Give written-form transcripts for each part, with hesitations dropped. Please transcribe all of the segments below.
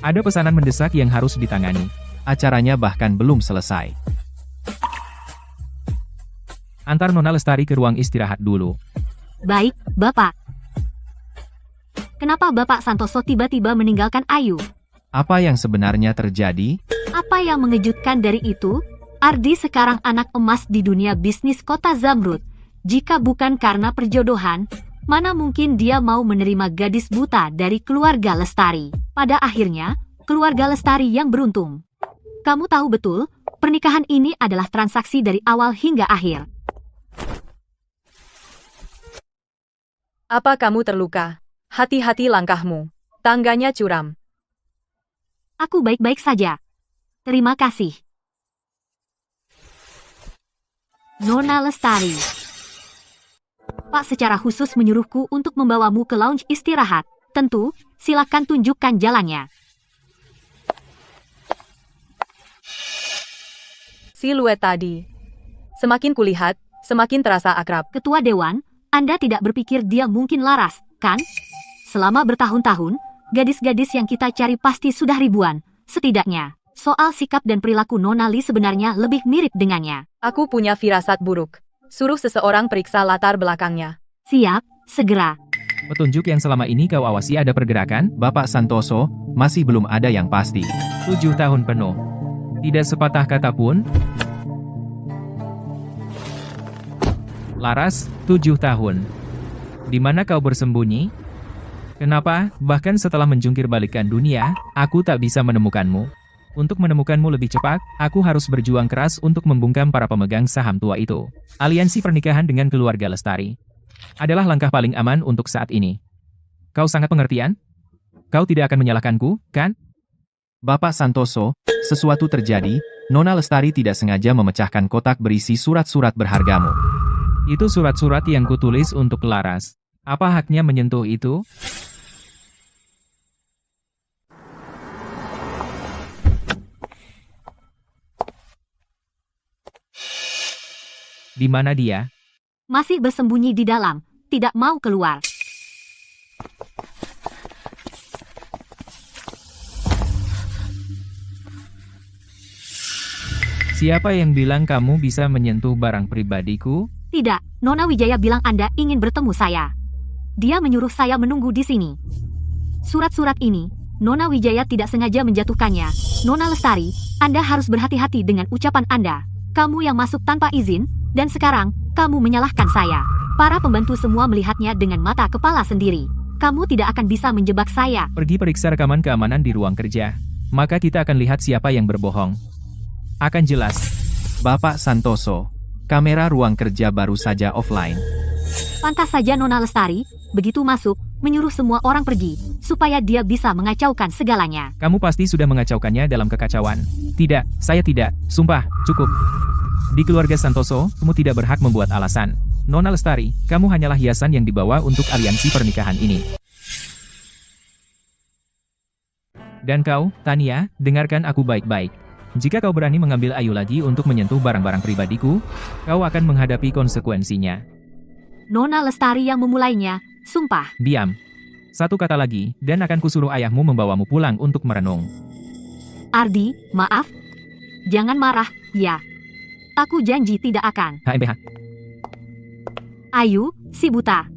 Ada pesanan mendesak yang harus ditangani. Acaranya bahkan belum selesai. Antar Nona Lestari ke ruang istirahat dulu. Baik, Bapak. Kenapa Bapak Santoso tiba-tiba meninggalkan Ayu? Apa yang sebenarnya terjadi? Apa yang mengejutkan dari itu? Ardi sekarang anak emas di dunia bisnis kota Zamrud. Jika bukan karena perjodohan, mana mungkin dia mau menerima gadis buta dari keluarga Lestari? Pada akhirnya, keluarga Lestari yang beruntung. Kamu tahu betul, pernikahan ini adalah transaksi dari awal hingga akhir. Apa kamu terluka? Hati-hati langkahmu. Tangganya curam. Aku baik-baik saja. Terima kasih. Nona Lestari. Pak secara khusus menyuruhku untuk membawamu ke lounge istirahat. Tentu, silakan tunjukkan jalannya. Siluet tadi. Semakin kulihat, semakin terasa akrab. Ketua Dewan, Anda tidak berpikir dia mungkin laras, kan? Selama bertahun-tahun, gadis-gadis yang kita cari pasti sudah ribuan. Setidaknya, soal sikap dan perilaku Nona Li sebenarnya lebih mirip dengannya. Aku punya firasat buruk. Suruh seseorang periksa latar belakangnya. Siap, segera. Petunjuk yang selama ini kau awasi ada pergerakan? Bapak Santoso, masih belum ada yang pasti. 7 tahun penuh. Tidak sepatah kata pun. Laras, 7 tahun. Di mana kau bersembunyi? Kenapa, bahkan setelah menjungkir balikkan dunia, aku tak bisa menemukanmu? Untuk menemukanmu lebih cepat, aku harus berjuang keras untuk membungkam para pemegang saham tua itu. Aliansi pernikahan dengan keluarga Lestari adalah langkah paling aman untuk saat ini. Kau sangat pengertian? Kau tidak akan menyalahkanku, kan? Bapak Santoso, sesuatu terjadi. Nona Lestari tidak sengaja memecahkan kotak berisi surat-surat berhargamu. Itu surat-surat yang kutulis untuk Laras. Apa haknya menyentuh itu? Di mana dia? Masih bersembunyi di dalam, tidak mau keluar. Siapa yang bilang kamu bisa menyentuh barang pribadiku? Tidak, Nona Wijaya bilang Anda ingin bertemu saya. Dia menyuruh saya menunggu di sini. Surat-surat ini, Nona Wijaya tidak sengaja menjatuhkannya. Nona Lestari, Anda harus berhati-hati dengan ucapan Anda. Kamu yang masuk tanpa izin, dan sekarang, kamu menyalahkan saya. Para pembantu semua melihatnya dengan mata kepala sendiri. Kamu tidak akan bisa menjebak saya. Pergi periksa rekaman keamanan di ruang kerja. Maka kita akan lihat siapa yang berbohong. Akan jelas. Bapak Santoso, kamera ruang kerja baru saja offline. Pantas saja Nona Lestari, begitu masuk, menyuruh semua orang pergi, supaya dia bisa mengacaukan segalanya. Kamu pasti sudah mengacaukannya dalam kekacauan. Tidak, saya tidak. Sumpah, cukup. Di keluarga Santoso, kamu tidak berhak membuat alasan. Nona Lestari, kamu hanyalah hiasan yang dibawa untuk aliansi pernikahan ini. Dan kau, Tania, dengarkan aku baik-baik. Jika kau berani mengambil Ayu lagi untuk menyentuh barang-barang pribadiku, kau akan menghadapi konsekuensinya. Nona Lestari yang memulainya, sumpah. Diam. Satu kata lagi, dan akan kusuruh ayahmu membawamu pulang untuk merenung. Ardi, maaf. Jangan marah, ya. Aku janji tidak akan. HMBH. Ayu, si buta.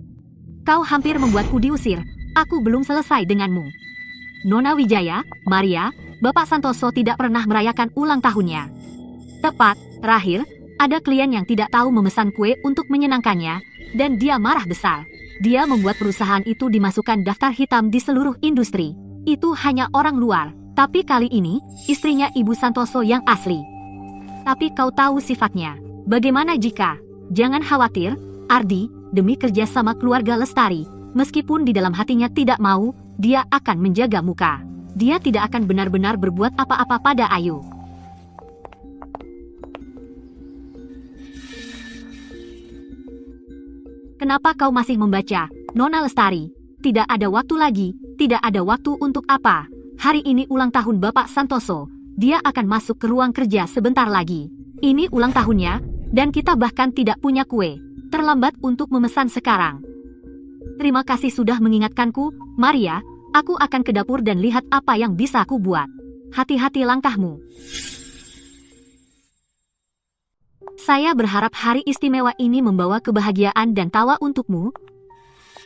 Kau hampir membuatku diusir. Aku belum selesai denganmu. Nona Wijaya, Maria, Bapak Santoso tidak pernah merayakan ulang tahunnya. Tepat, terakhir, ada klien yang tidak tahu memesan kue untuk menyenangkannya, dan dia marah besar. Dia membuat perusahaan itu dimasukkan daftar hitam di seluruh industri. Itu hanya orang luar, tapi kali ini, istrinya Ibu Santoso yang asli. Tapi kau tahu sifatnya. Bagaimana jika? Jangan khawatir, Ardi, demi kerja sama keluarga Lestari, meskipun di dalam hatinya tidak mau, dia akan menjaga muka. Dia tidak akan benar-benar berbuat apa-apa pada Ayu. Kenapa kau masih membaca, Nona Lestari? Tidak ada waktu lagi, tidak ada waktu untuk apa. Hari ini ulang tahun Bapak Santoso. Dia akan masuk ke ruang kerja sebentar lagi. Ini ulang tahunnya, dan kita bahkan tidak punya kue. Terlambat untuk memesan sekarang. Terima kasih sudah mengingatkanku, Maria. Aku akan ke dapur dan lihat apa yang bisa aku buat. Hati-hati langkahmu. Saya berharap hari istimewa ini membawa kebahagiaan dan tawa untukmu.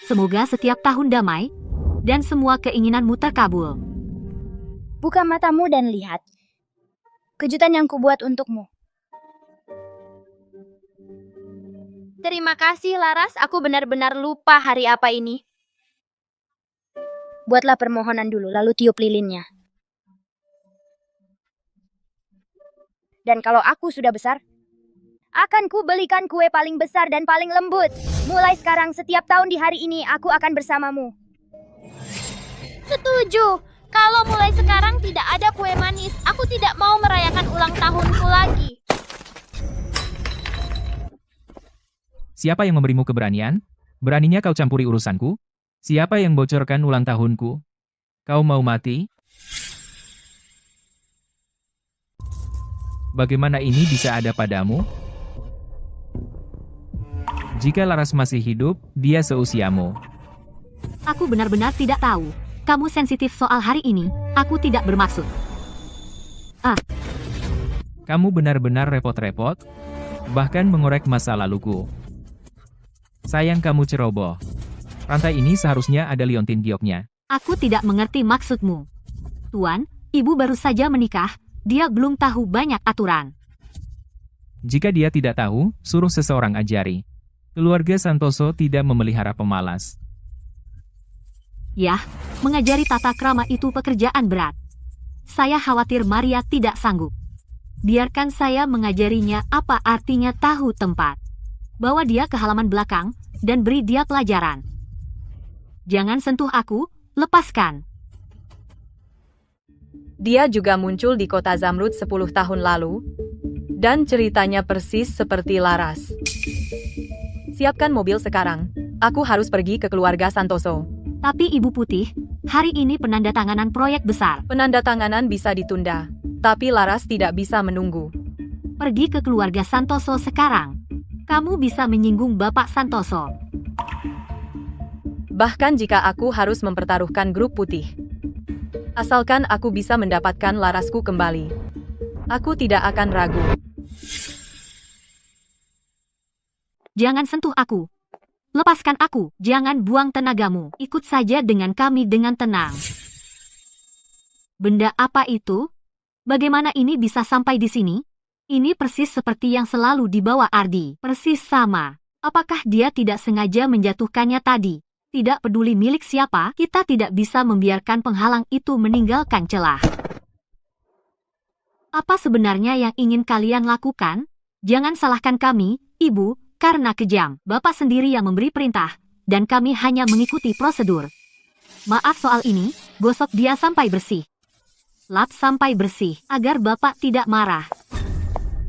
Semoga setiap tahun damai, dan semua keinginanmu terkabul. Buka matamu dan lihat. Kejutan yang kubuat untukmu. Terima kasih, Laras. Aku benar-benar lupa hari apa ini. Buatlah permohonan dulu, lalu tiup lilinnya. Dan kalau aku sudah besar, akan ku belikan kue paling besar dan paling lembut. Mulai sekarang, setiap tahun di hari ini, aku akan bersamamu. Setuju. Kalau mulai sekarang tidak ada kue manis, aku tidak mau merayakan ulang tahunku lagi. Siapa yang memberimu keberanian? Beraninya kau campuri urusanku? Siapa yang bocorkan ulang tahunku? Kau mau mati? Bagaimana ini bisa ada padamu? Jika Laras masih hidup, dia seusiamu. Aku benar-benar tidak tahu. Kamu sensitif soal hari ini. Aku tidak bermaksud. Kamu benar-benar repot-repot, bahkan mengorek masa laluku. Sayang kamu ceroboh. Rantai ini seharusnya ada liontin gioknya. Aku tidak mengerti maksudmu. Tuan, ibu baru saja menikah. Dia belum tahu banyak aturan. Jika dia tidak tahu, suruh seseorang ajari. Keluarga Santoso tidak memelihara pemalas. Yah, mengajari tata krama itu pekerjaan berat. Saya khawatir Maria tidak sanggup. Biarkan saya mengajarinya apa artinya tahu tempat. Bawa dia ke halaman belakang, dan beri dia pelajaran. Jangan sentuh aku, lepaskan. Dia juga muncul di kota Zamrud 10 tahun lalu, dan ceritanya persis seperti Laras. Siapkan mobil sekarang, aku harus pergi ke keluarga Santoso. Tapi Ibu Putih, hari ini penandatanganan proyek besar. Penandatanganan bisa ditunda, tapi Laras tidak bisa menunggu. Pergi ke keluarga Santoso sekarang. Kamu bisa menyinggung Bapak Santoso. Bahkan jika aku harus mempertaruhkan grup putih. Asalkan aku bisa mendapatkan Larasku kembali. Aku tidak akan ragu. Jangan sentuh aku. Lepaskan aku. Jangan buang tenagamu. Ikut saja dengan kami dengan tenang. Benda apa itu? Bagaimana ini bisa sampai di sini? Ini persis seperti yang selalu dibawa Ardi. Persis sama. Apakah dia tidak sengaja menjatuhkannya tadi? Tidak peduli milik siapa, kita tidak bisa membiarkan penghalang itu meninggalkan celah. Apa sebenarnya yang ingin kalian lakukan? Jangan salahkan kami, Ibu, karena kejam. Bapak sendiri yang memberi perintah, dan kami hanya mengikuti prosedur. Maaf soal ini, gosok dia sampai bersih. Lap sampai bersih, agar Bapak tidak marah.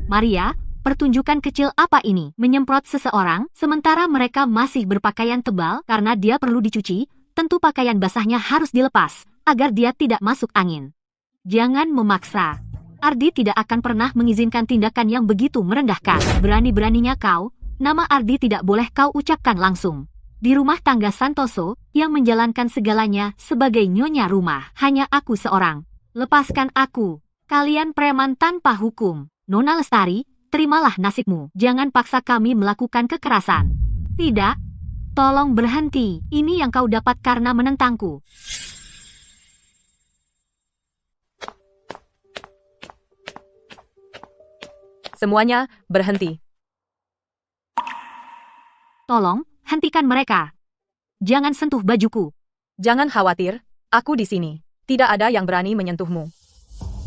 Maria, pertunjukan kecil apa ini? Menyemprot seseorang, sementara mereka masih berpakaian tebal karena dia perlu dicuci, tentu pakaian basahnya harus dilepas, agar dia tidak masuk angin. Jangan memaksa. Ardi tidak akan pernah mengizinkan tindakan yang begitu merendahkan. Berani-beraninya kau, nama Ardi tidak boleh kau ucapkan langsung. Di rumah tangga Santoso, yang menjalankan segalanya sebagai nyonya rumah, hanya aku seorang. Lepaskan aku. Kalian preman tanpa hukum. Nona Lestari, terimalah nasibmu. Jangan paksa kami melakukan kekerasan. Tidak. Tolong berhenti. Ini yang kau dapat karena menentangku. Semuanya, berhenti. Tolong, hentikan mereka. Jangan sentuh bajuku. Jangan khawatir, aku di sini. Tidak ada yang berani menyentuhmu.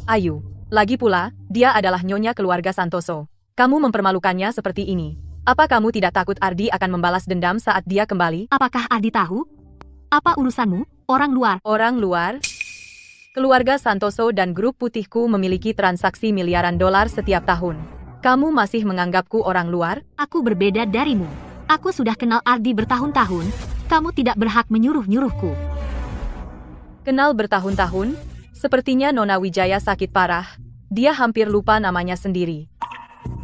Ayu. Lagi pula, dia adalah nyonya keluarga Santoso. Kamu mempermalukannya seperti ini. Apa kamu tidak takut Ardi akan membalas dendam saat dia kembali? Apakah Ardi tahu? Apa urusanmu, orang luar? Orang luar? Keluarga Santoso dan grup putihku memiliki transaksi miliaran dolar setiap tahun. Kamu masih menganggapku orang luar? Aku berbeda darimu. Aku sudah kenal Ardi bertahun-tahun. Kamu tidak berhak menyuruh-nyuruhku. Kenal bertahun-tahun? Sepertinya Nona Wijaya sakit parah. Dia hampir lupa namanya sendiri.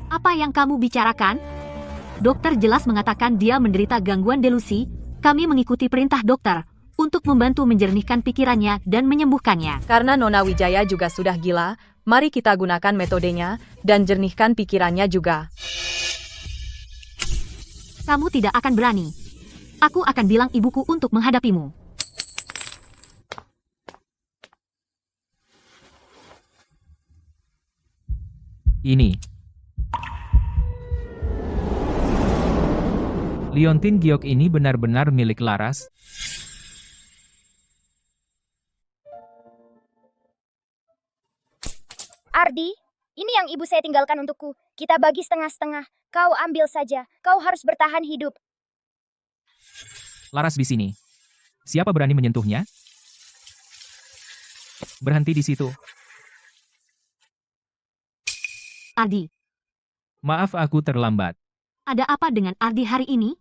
Apa yang kamu bicarakan? Dokter jelas mengatakan dia menderita gangguan delusi. Kami mengikuti perintah dokter untuk membantu menjernihkan pikirannya dan menyembuhkannya. Karena Nona Wijaya juga sudah gila, mari kita gunakan metodenya dan jernihkan pikirannya juga. Kamu tidak akan berani. Aku akan bilang ibuku untuk menghadapimu. Ini. Liontin Giok ini benar-benar milik Laras. Ardi, ini yang ibu saya tinggalkan untukku. Kita bagi setengah-setengah. Kau ambil saja. Kau harus bertahan hidup. Laras di sini. Siapa berani menyentuhnya? Berhenti di situ. Ardi, Maaf aku terlambat. ada apa dengan Ardi hari ini?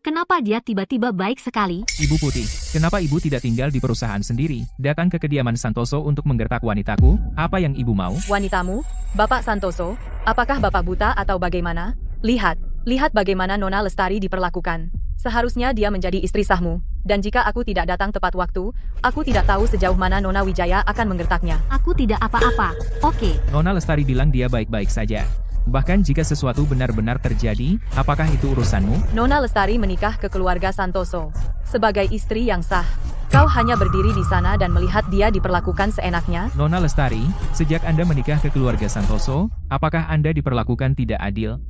Kenapa dia tiba-tiba baik sekali? Ibu Putih, kenapa ibu tidak tinggal di perusahaan sendiri, datang ke kediaman Santoso untuk menggertak wanitaku? Apa yang ibu mau? Wanitamu, Bapak Santoso, apakah Bapak buta atau bagaimana? Lihat bagaimana Nona Lestari diperlakukan. Seharusnya dia menjadi istri sahmu. Dan jika aku tidak datang tepat waktu, aku tidak tahu sejauh mana Nona Wijaya akan menggertaknya. Aku tidak apa-apa. Oke, Nona Lestari bilang dia baik-baik saja. Bahkan jika sesuatu benar-benar terjadi, apakah itu urusanmu? Nona Lestari menikah ke keluarga Santoso. Sebagai istri yang sah, kau hanya berdiri di sana dan melihat dia diperlakukan seenaknya? Nona Lestari, sejak Anda menikah ke keluarga Santoso, apakah Anda diperlakukan tidak adil?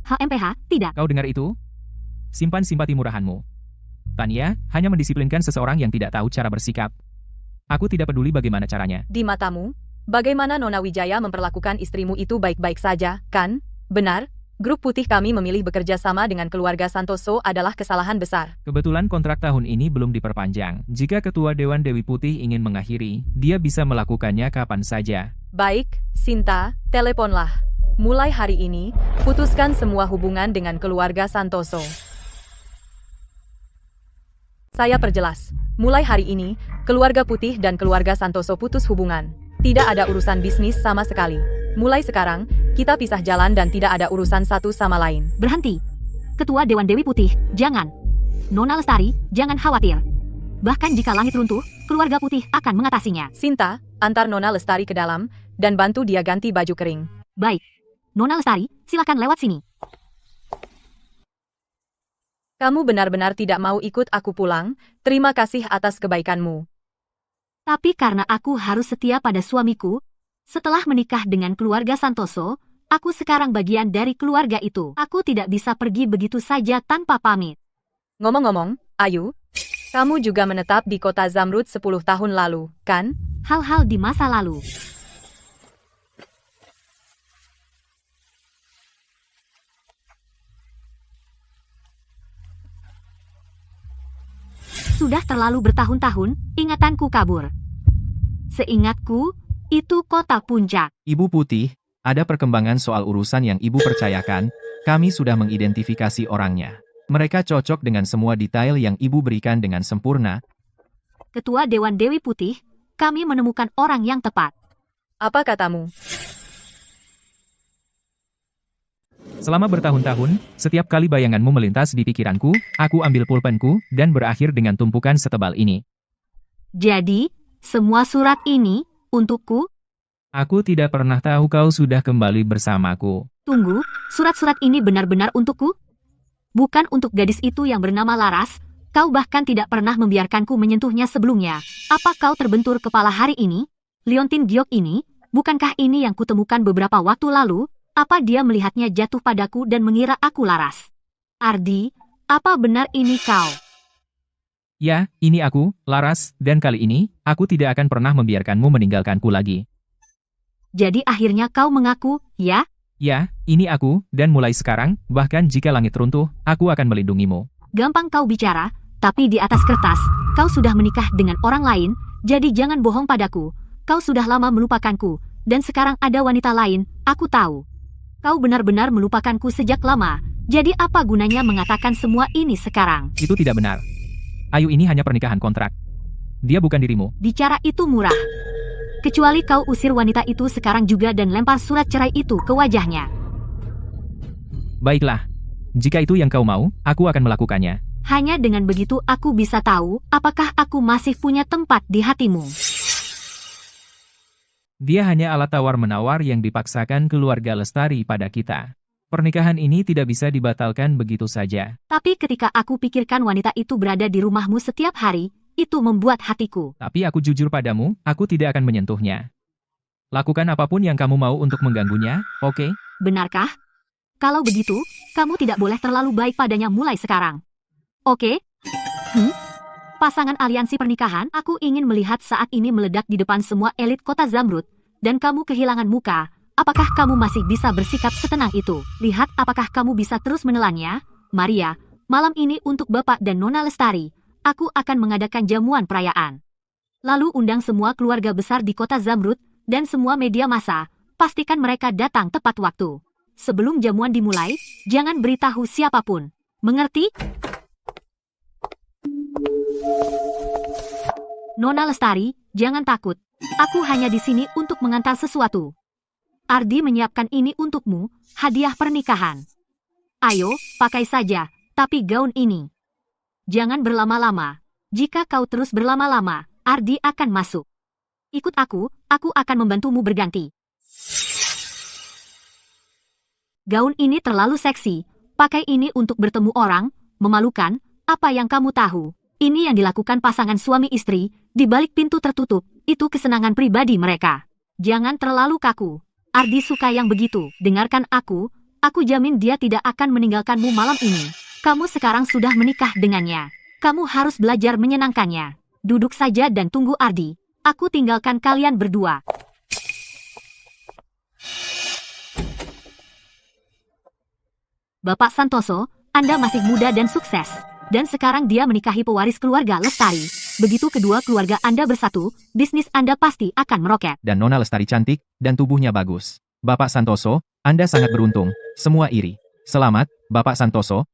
HMPH, tidak. Kau dengar itu? Simpan simpati murahanmu. Tania, hanya mendisiplinkan seseorang yang tidak tahu cara bersikap. Aku tidak peduli bagaimana caranya. Di matamu, bagaimana Nona Wijaya memperlakukan istrimu itu baik-baik saja, kan? Benar, grup putih kami memilih bekerja sama dengan keluarga Santoso adalah kesalahan besar. Kebetulan kontrak tahun ini belum diperpanjang. Jika Ketua Dewan Dewi Putih ingin mengakhiri, dia bisa melakukannya kapan saja. Baik, Sinta, teleponlah. Mulai hari ini, putuskan semua hubungan dengan keluarga Santoso. Saya perjelas. Mulai hari ini, keluarga putih dan keluarga Santoso putus hubungan. Tidak ada urusan bisnis sama sekali. Mulai sekarang, kita pisah jalan dan tidak ada urusan satu sama lain. Berhenti. Ketua Dewan Dewi Putih, jangan. Nona Lestari, jangan khawatir. Bahkan jika langit runtuh, keluarga putih akan mengatasinya. Sinta, antar Nona Lestari ke dalam, dan bantu dia ganti baju kering. Baik. Nona Lestari, silakan lewat sini. Kamu benar-benar tidak mau ikut aku pulang? Terima kasih atas kebaikanmu. Tapi karena aku harus setia pada suamiku, setelah menikah dengan keluarga Santoso, aku sekarang bagian dari keluarga itu. Aku tidak bisa pergi begitu saja tanpa pamit. Ngomong-ngomong, Ayu, kamu juga menetap di kota Zamrud 10 tahun lalu, kan? Hal-hal di masa lalu. Sudah terlalu bertahun-tahun, ingatanku kabur. Seingatku, itu kota puncak. Ibu Putih, ada perkembangan soal urusan yang Ibu percayakan, kami sudah mengidentifikasi orangnya. Mereka cocok dengan semua detail yang Ibu berikan dengan sempurna. Ketua Dewan Dewi Putih, kami menemukan orang yang tepat. Apa katamu? Selama bertahun-tahun, setiap kali bayanganmu melintas di pikiranku, aku ambil pulpenku, dan berakhir dengan tumpukan setebal ini. Jadi, semua surat ini, untukku? Aku tidak pernah tahu kau sudah kembali bersamaku. Tunggu, surat-surat ini benar-benar untukku? Bukan untuk gadis itu yang bernama Laras, kau bahkan tidak pernah membiarkanku menyentuhnya sebelumnya. Apa kau terbentur kepala hari ini? Liontin Giok ini, bukankah ini yang kutemukan beberapa waktu lalu? Apa dia melihatnya jatuh padaku dan mengira aku Laras? Ardi, apa benar ini kau? Ya, ini aku, Laras, dan kali ini, aku tidak akan pernah membiarkanmu meninggalkanku lagi. Jadi akhirnya kau mengaku, ya? Ya, ini aku, dan mulai sekarang, bahkan jika langit runtuh, aku akan melindungimu. Gampang kau bicara, tapi di atas kertas, kau sudah menikah dengan orang lain, jadi jangan bohong padaku. Kau sudah lama melupakanku, dan sekarang ada wanita lain, aku tahu. Kau benar-benar melupakanku sejak lama, jadi apa gunanya mengatakan semua ini sekarang? Itu tidak benar. Ayu ini hanya pernikahan kontrak. Dia bukan dirimu. Bicara itu murah. Kecuali kau usir wanita itu sekarang juga dan lempar surat cerai itu ke wajahnya. Baiklah. Jika itu yang kau mau, aku akan melakukannya. Hanya dengan begitu aku bisa tahu apakah aku masih punya tempat di hatimu. Dia hanya alat tawar-menawar yang dipaksakan keluarga Lestari pada kita. Pernikahan ini tidak bisa dibatalkan begitu saja. Tapi ketika aku pikirkan wanita itu berada di rumahmu setiap hari, itu membuat hatiku. Tapi aku jujur padamu, aku tidak akan menyentuhnya. Lakukan apapun yang kamu mau untuk mengganggunya, oke? Benarkah? Kalau begitu, kamu tidak boleh terlalu baik padanya mulai sekarang. Oke? Pasangan aliansi pernikahan, aku ingin melihat saat ini meledak di depan semua elit kota Zamrud, dan kamu kehilangan muka. Apakah kamu masih bisa bersikap setenang itu? Lihat apakah kamu bisa terus menelannya? Maria, malam ini untuk Bapak dan Nona Lestari, aku akan mengadakan jamuan perayaan. Lalu undang semua keluarga besar di kota Zamrud, dan semua media massa, pastikan mereka datang tepat waktu. Sebelum jamuan dimulai, jangan beritahu siapapun. Mengerti? Nona Lestari, jangan takut. Aku hanya di sini untuk mengantar sesuatu. Ardi menyiapkan ini untukmu, hadiah pernikahan. Ayo, pakai saja, tapi gaun ini. Jangan berlama-lama. Jika kau terus berlama-lama, Ardi akan masuk. Ikut aku akan membantumu berganti. Gaun ini terlalu seksi, pakai ini untuk bertemu orang, memalukan, apa yang kamu tahu. Ini yang dilakukan pasangan suami istri, di balik pintu tertutup, itu kesenangan pribadi mereka. Jangan terlalu kaku. Ardi suka yang begitu, dengarkan aku jamin dia tidak akan meninggalkanmu malam ini. Kamu sekarang sudah menikah dengannya. Kamu harus belajar menyenangkannya. Duduk saja dan tunggu Ardi. Aku tinggalkan kalian berdua. Bapak Santoso, Anda masih muda dan sukses. Dan sekarang dia menikahi pewaris keluarga Lestari. Begitu kedua keluarga Anda bersatu, bisnis Anda pasti akan meroket. Dan Nona Lestari cantik, dan tubuhnya bagus. Bapak Santoso, Anda sangat beruntung. Semua iri. Selamat, Bapak Santoso.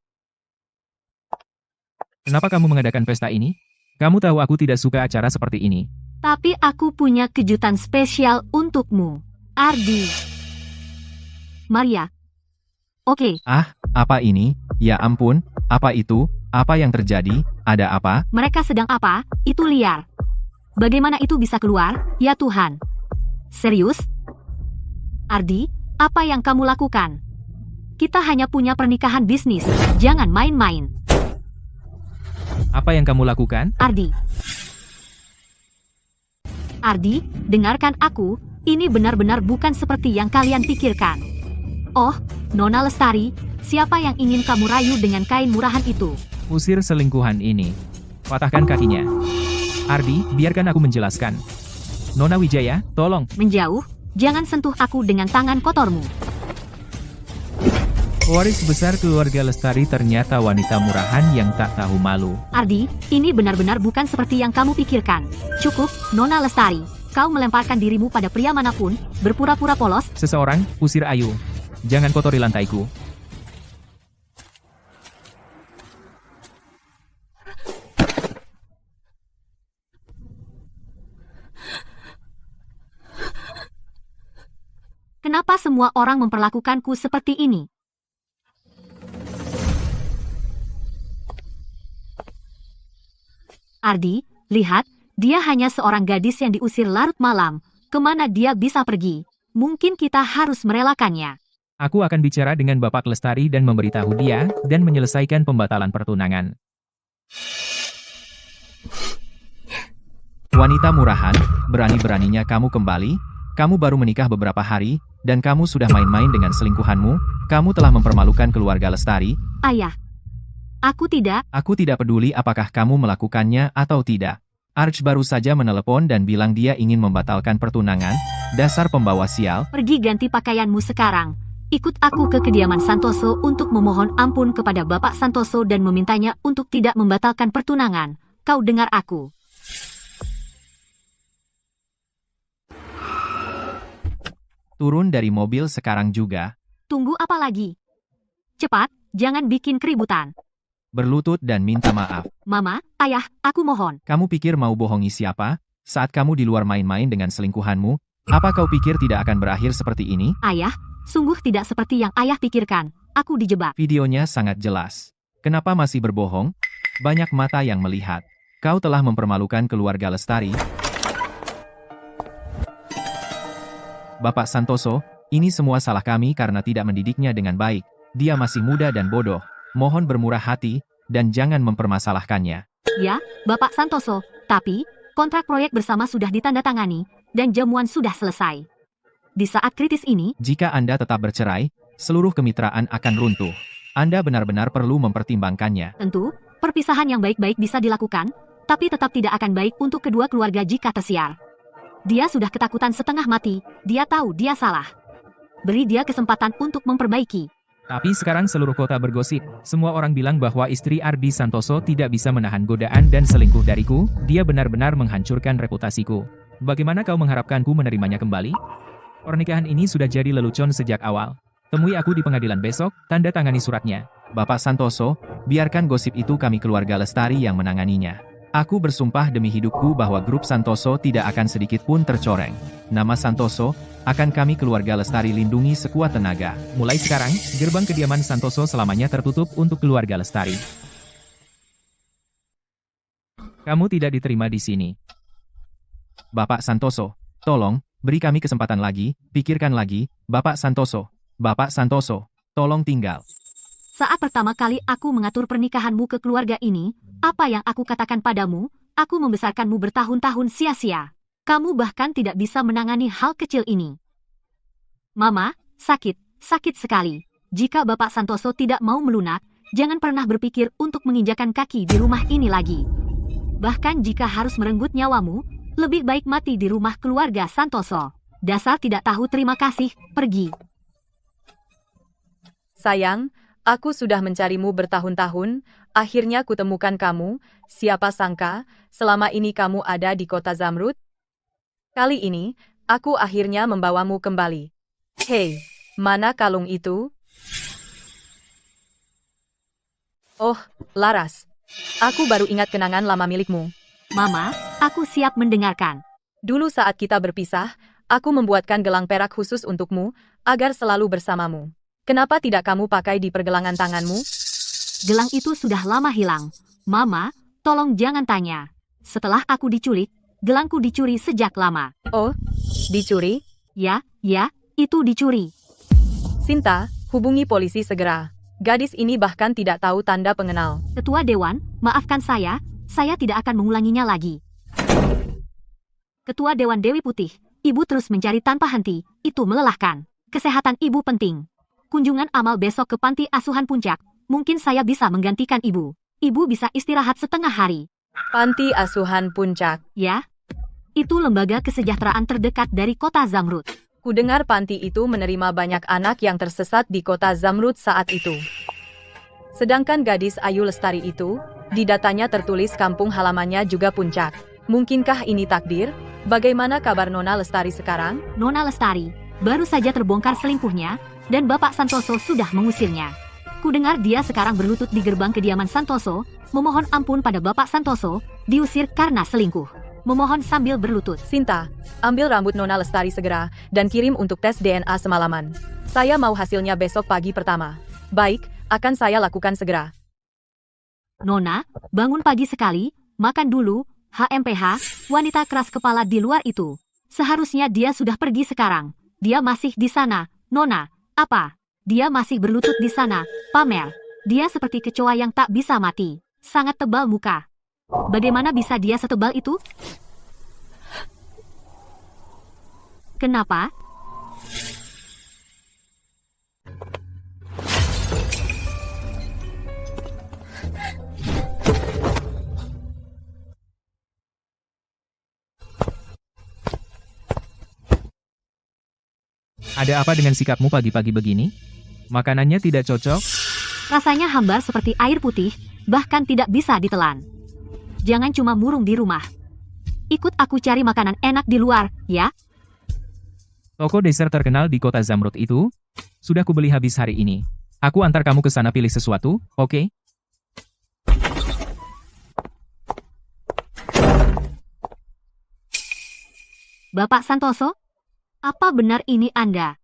Kenapa kamu mengadakan pesta ini? Kamu tahu aku tidak suka acara seperti ini. Tapi aku punya kejutan spesial untukmu, Ardi. Maria. Oke. Apa ini? Ya ampun, apa itu? Apa yang terjadi? Ada apa? Mereka sedang apa? Itu liar. Bagaimana itu bisa keluar? Ya Tuhan. Serius? Ardi, apa yang kamu lakukan? Kita hanya punya pernikahan bisnis. Jangan main-main. Apa yang kamu lakukan? Ardi. Ardi, dengarkan aku. Ini benar-benar bukan seperti yang kalian pikirkan. Oh, Nona Lestari, siapa yang ingin kamu rayu dengan kain murahan itu? Usir selingkuhan ini. Patahkan kakinya. Ardi, biarkan aku menjelaskan. Nona Wijaya, tolong. Menjauh, jangan sentuh aku dengan tangan kotormu. Pewaris besar keluarga Lestari ternyata wanita murahan yang tak tahu malu. Ardi, ini benar-benar bukan seperti yang kamu pikirkan. Cukup, Nona Lestari. Kau melemparkan dirimu pada pria manapun, berpura-pura polos. Seseorang, usir Ayu. Jangan kotori lantaiku. Kenapa semua orang memperlakukanku seperti ini? Ardi, lihat, dia hanya seorang gadis yang diusir larut malam. Kemana dia bisa pergi? Mungkin kita harus merelakannya. Aku akan bicara dengan Bapak Lestari dan memberitahu dia, dan menyelesaikan pembatalan pertunangan. Wanita murahan, berani-beraninya kamu kembali? Kamu baru menikah beberapa hari, dan kamu sudah main-main dengan selingkuhanmu? Kamu telah mempermalukan keluarga Lestari? Ayah, aku tidak. Aku tidak peduli apakah kamu melakukannya atau tidak. Arch baru saja menelepon dan bilang dia ingin membatalkan pertunangan. Dasar pembawa sial. Pergi ganti pakaianmu sekarang. Ikut aku ke kediaman Santoso untuk memohon ampun kepada Bapak Santoso dan memintanya untuk tidak membatalkan pertunangan. Kau dengar aku? Turun dari mobil sekarang juga. Tunggu apa lagi? Cepat, jangan bikin keributan. Berlutut dan minta maaf. Mama, ayah, aku mohon. Kamu pikir mau bohongi siapa? Saat kamu di luar main-main dengan selingkuhanmu, apa kau pikir tidak akan berakhir seperti ini? Ayah, sungguh tidak seperti yang ayah pikirkan. Aku dijebak. Videonya sangat jelas. Kenapa masih berbohong? Banyak mata yang melihat. Kau telah mempermalukan keluarga Lestari. Bapak Santoso, ini semua salah kami karena tidak mendidiknya dengan baik. Dia masih muda dan bodoh. Mohon bermurah hati, dan jangan mempermasalahkannya. Ya, Bapak Santoso, tapi kontrak proyek bersama sudah ditandatangani, dan jamuan sudah selesai. Di saat kritis ini, Jika Anda tetap bercerai, seluruh kemitraan akan runtuh. Anda benar-benar perlu mempertimbangkannya. tentu, perpisahan yang baik-baik bisa dilakukan, tapi tetap tidak akan baik untuk kedua keluarga jika tersiar. Dia sudah ketakutan setengah mati, dia tahu dia salah. Beri dia kesempatan untuk memperbaiki. Tapi sekarang seluruh kota bergosip. Semua orang bilang bahwa istri Ardi Santoso tidak bisa menahan godaan dan selingkuh dariku. Dia benar-benar menghancurkan reputasiku. Bagaimana kau mengharapkanku menerimanya kembali? Pernikahan ini sudah jadi lelucon sejak awal. Temui aku di pengadilan besok, tanda tangani suratnya. Bapak Santoso, biarkan gosip itu, kami keluarga Lestari yang menanganinya. Aku bersumpah demi hidupku bahwa grup Santoso tidak akan sedikit pun tercoreng. Nama Santoso akan kami keluarga Lestari lindungi sekuat tenaga. Mulai sekarang, gerbang kediaman Santoso selamanya tertutup untuk keluarga Lestari. Kamu tidak diterima di sini. Bapak Santoso, tolong, beri kami kesempatan lagi, pikirkan lagi, Bapak Santoso. Bapak Santoso, tolong tinggal. Saat pertama kali aku mengatur pernikahanmu ke keluarga ini, apa yang aku katakan padamu, aku membesarkanmu bertahun-tahun sia-sia. Kamu bahkan tidak bisa menangani hal kecil ini. Mama, sakit sekali. Jika Bapak Santoso tidak mau melunak, jangan pernah berpikir untuk menginjakan kaki di rumah ini lagi. Bahkan jika harus merenggut nyawamu, lebih baik mati di rumah keluarga Santoso. Dasar tidak tahu terima kasih, pergi. Sayang, aku sudah mencarimu bertahun-tahun, akhirnya kutemukan kamu. Siapa sangka, selama ini kamu ada di kota Zamrud? Kali ini, aku akhirnya membawamu kembali. Hei, mana kalung itu? Oh, Laras. Aku baru ingat kenangan lama milikmu. Mama, aku siap mendengarkan. Dulu saat kita berpisah, aku membuatkan gelang perak khusus untukmu, agar selalu bersamamu. Kenapa tidak kamu pakai di pergelangan tanganmu? Gelang itu sudah lama hilang. Mama, tolong jangan tanya. Setelah aku diculik, gelangku dicuri sejak lama. Oh, dicuri? Ya, itu dicuri. Sinta, hubungi polisi segera. Gadis ini bahkan tidak tahu tanda pengenal. Ketua Dewan, maafkan saya tidak akan mengulanginya lagi. Ketua Dewan Dewi Putih, ibu terus mencari tanpa henti, itu melelahkan. Kesehatan ibu penting. Kunjungan amal besok ke panti asuhan Puncak, mungkin saya bisa menggantikan ibu. Ibu bisa istirahat setengah hari. Panti asuhan Puncak. Ya, itu lembaga kesejahteraan terdekat dari kota Zamrud. Kudengar panti itu menerima banyak anak yang tersesat di kota Zamrud saat itu. Sedangkan gadis Ayu Lestari itu, di datanya tertulis kampung halamannya juga Puncak. Mungkinkah ini takdir? Bagaimana kabar Nona Lestari sekarang? Nona Lestari, baru saja terbongkar selingkuhnya, dan Bapak Santoso sudah mengusirnya. Kudengar dia sekarang berlutut di gerbang kediaman Santoso, memohon ampun pada Bapak Santoso, diusir karena selingkuh. Memohon sambil berlutut. Sinta, ambil rambut Nona Lestari segera, dan kirim untuk tes DNA semalaman. Saya mau hasilnya besok pagi pertama. Baik, akan saya lakukan segera. Nona, bangun pagi sekali, makan dulu, HMPH, wanita keras kepala di luar itu. Seharusnya dia sudah pergi sekarang. Dia masih di sana, Nona. Apa? Dia masih berlutut di sana, pamer. Dia seperti kecoa yang tak bisa mati. Sangat tebal muka. Bagaimana bisa dia setebal itu? Kenapa? Ada apa dengan sikapmu pagi-pagi begini? Makanannya tidak cocok? Rasanya hambar seperti air putih, bahkan tidak bisa ditelan. Jangan cuma murung di rumah. Ikut aku cari makanan enak di luar, ya? Toko dessert terkenal di kota Zamrud itu, sudah kubeli habis hari ini. Aku antar kamu ke sana pilih sesuatu, oke? Bapak Santoso? Apa benar ini Anda?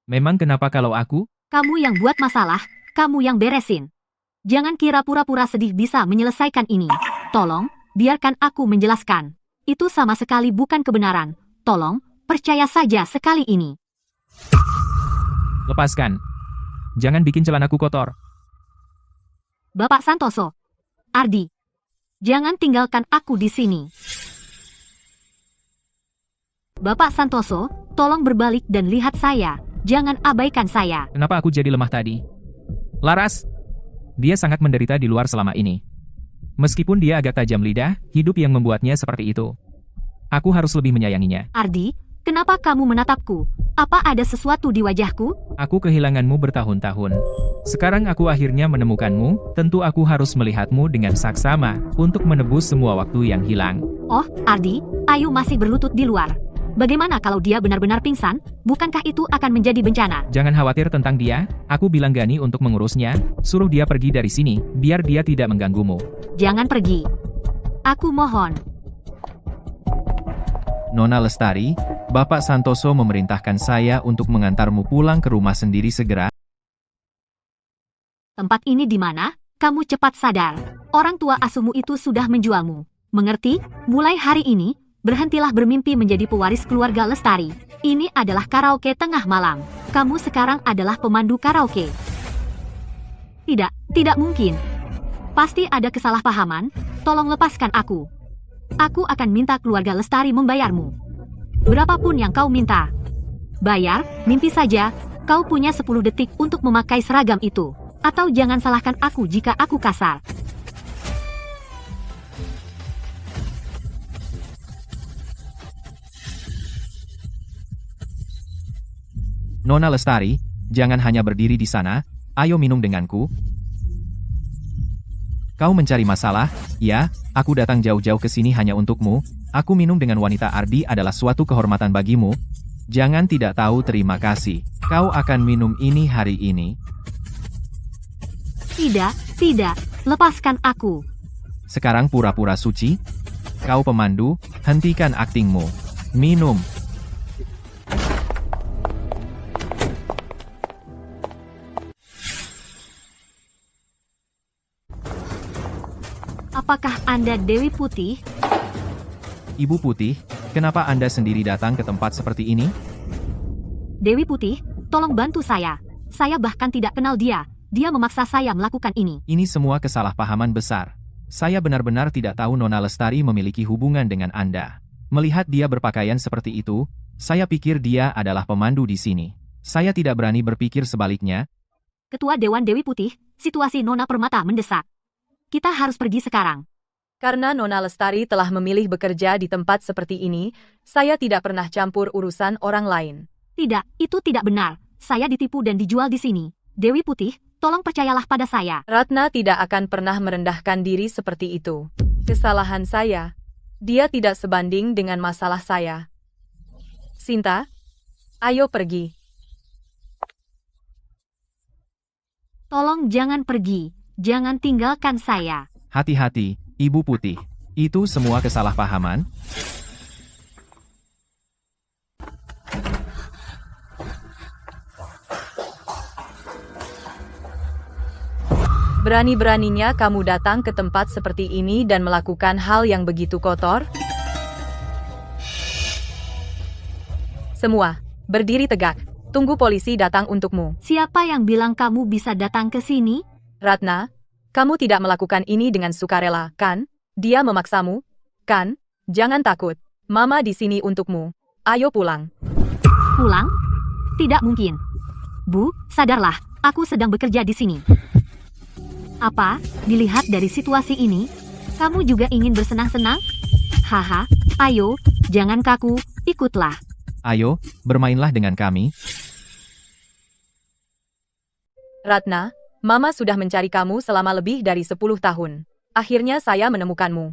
Memang kenapa kalau aku? Kamu yang buat masalah, kamu yang beresin. Jangan kira pura-pura sedih bisa menyelesaikan ini. Tolong, biarkan aku menjelaskan. Itu sama sekali bukan kebenaran. Tolong, percaya saja sekali ini. Lepaskan. Jangan bikin celanaku kotor. Bapak Santoso. Ardi. Jangan tinggalkan aku di sini. Bapak Santoso, tolong berbalik dan lihat saya. Jangan abaikan saya. Kenapa aku jadi lemah tadi? Laras. Dia sangat menderita di luar selama ini. Meskipun dia agak tajam lidah, hidup yang membuatnya seperti itu. Aku harus lebih menyayanginya. Ardi, kenapa kamu menatapku? Apa ada sesuatu di wajahku? Aku kehilanganmu bertahun-tahun. Sekarang aku akhirnya menemukanmu, tentu aku harus melihatmu dengan saksama, untuk menebus semua waktu yang hilang. Oh, Ardi, Ayu masih berlutut di luar. Bagaimana kalau dia benar-benar pingsan? Bukankah itu akan menjadi bencana? Jangan khawatir tentang dia, aku bilang Gani untuk mengurusnya, suruh dia pergi dari sini, biar dia tidak mengganggumu. Jangan pergi. Aku mohon. Nona Lestari, Bapak Santoso memerintahkan saya untuk mengantarmu pulang ke rumah sendiri segera. Tempat ini di mana? Kamu cepat sadar. Orang tua asuhmu itu sudah menjualmu. Mengerti? Mulai hari ini, berhentilah bermimpi menjadi pewaris keluarga Lestari. Ini adalah karaoke tengah malam. Kamu sekarang adalah pemandu karaoke. Tidak mungkin. Pasti ada kesalahpahaman. Tolong lepaskan aku. Aku akan minta keluarga Lestari membayarmu. Berapapun yang kau minta. Bayar, mimpi saja. Kau punya 10 detik untuk memakai seragam itu. Atau jangan salahkan aku jika aku kasar. Nona Lestari, jangan hanya berdiri di sana, ayo minum denganku. Kau mencari masalah? Ya, aku datang jauh-jauh ke sini hanya untukmu. Aku minum dengan wanita Ardi adalah suatu kehormatan bagimu. Jangan tidak tahu terima kasih. Kau akan minum ini hari ini. Tidak, lepaskan aku. Sekarang pura-pura suci. Kau pemandu, hentikan aktingmu. Minum. Apakah Anda Dewi Putih? Ibu Putih, kenapa Anda sendiri datang ke tempat seperti ini? Dewi Putih, tolong bantu saya. Saya bahkan tidak kenal dia. Dia memaksa saya melakukan ini. Ini semua kesalahpahaman besar. Saya benar-benar tidak tahu Nona Lestari memiliki hubungan dengan Anda. Melihat dia berpakaian seperti itu, saya pikir dia adalah pemandu di sini. Saya tidak berani berpikir sebaliknya. Ketua Dewan Dewi Putih, situasi Nona Permata mendesak. Kita harus pergi sekarang. Karena Nona Lestari telah memilih bekerja di tempat seperti ini, saya tidak pernah campur urusan orang lain. Tidak, itu tidak benar. Saya ditipu dan dijual di sini. Dewi Putih, tolong percayalah pada saya. Ratna tidak akan pernah merendahkan diri seperti itu. Kesalahan saya. Dia tidak sebanding dengan masalah saya. Sinta, ayo pergi. Tolong jangan pergi. Jangan tinggalkan saya. Hati-hati, Ibu Putih. Itu semua kesalahpahaman. Berani-beraninya kamu datang ke tempat seperti ini dan melakukan hal yang begitu kotor? Semua, berdiri tegak. Tunggu polisi datang untukmu. Siapa yang bilang kamu bisa datang ke sini? Ratna, kamu tidak melakukan ini dengan sukarela, kan? Dia memaksamu, kan? Jangan takut. Mama di sini untukmu. Ayo pulang. Pulang? Tidak mungkin. Bu, sadarlah. Aku sedang bekerja di sini. Apa? Dilihat dari situasi ini, kamu juga ingin bersenang-senang? Haha, ayo, jangan kaku, ikutlah. Ayo, bermainlah dengan kami. Ratna, Mama sudah mencari kamu selama lebih dari 10 tahun. Akhirnya saya menemukanmu.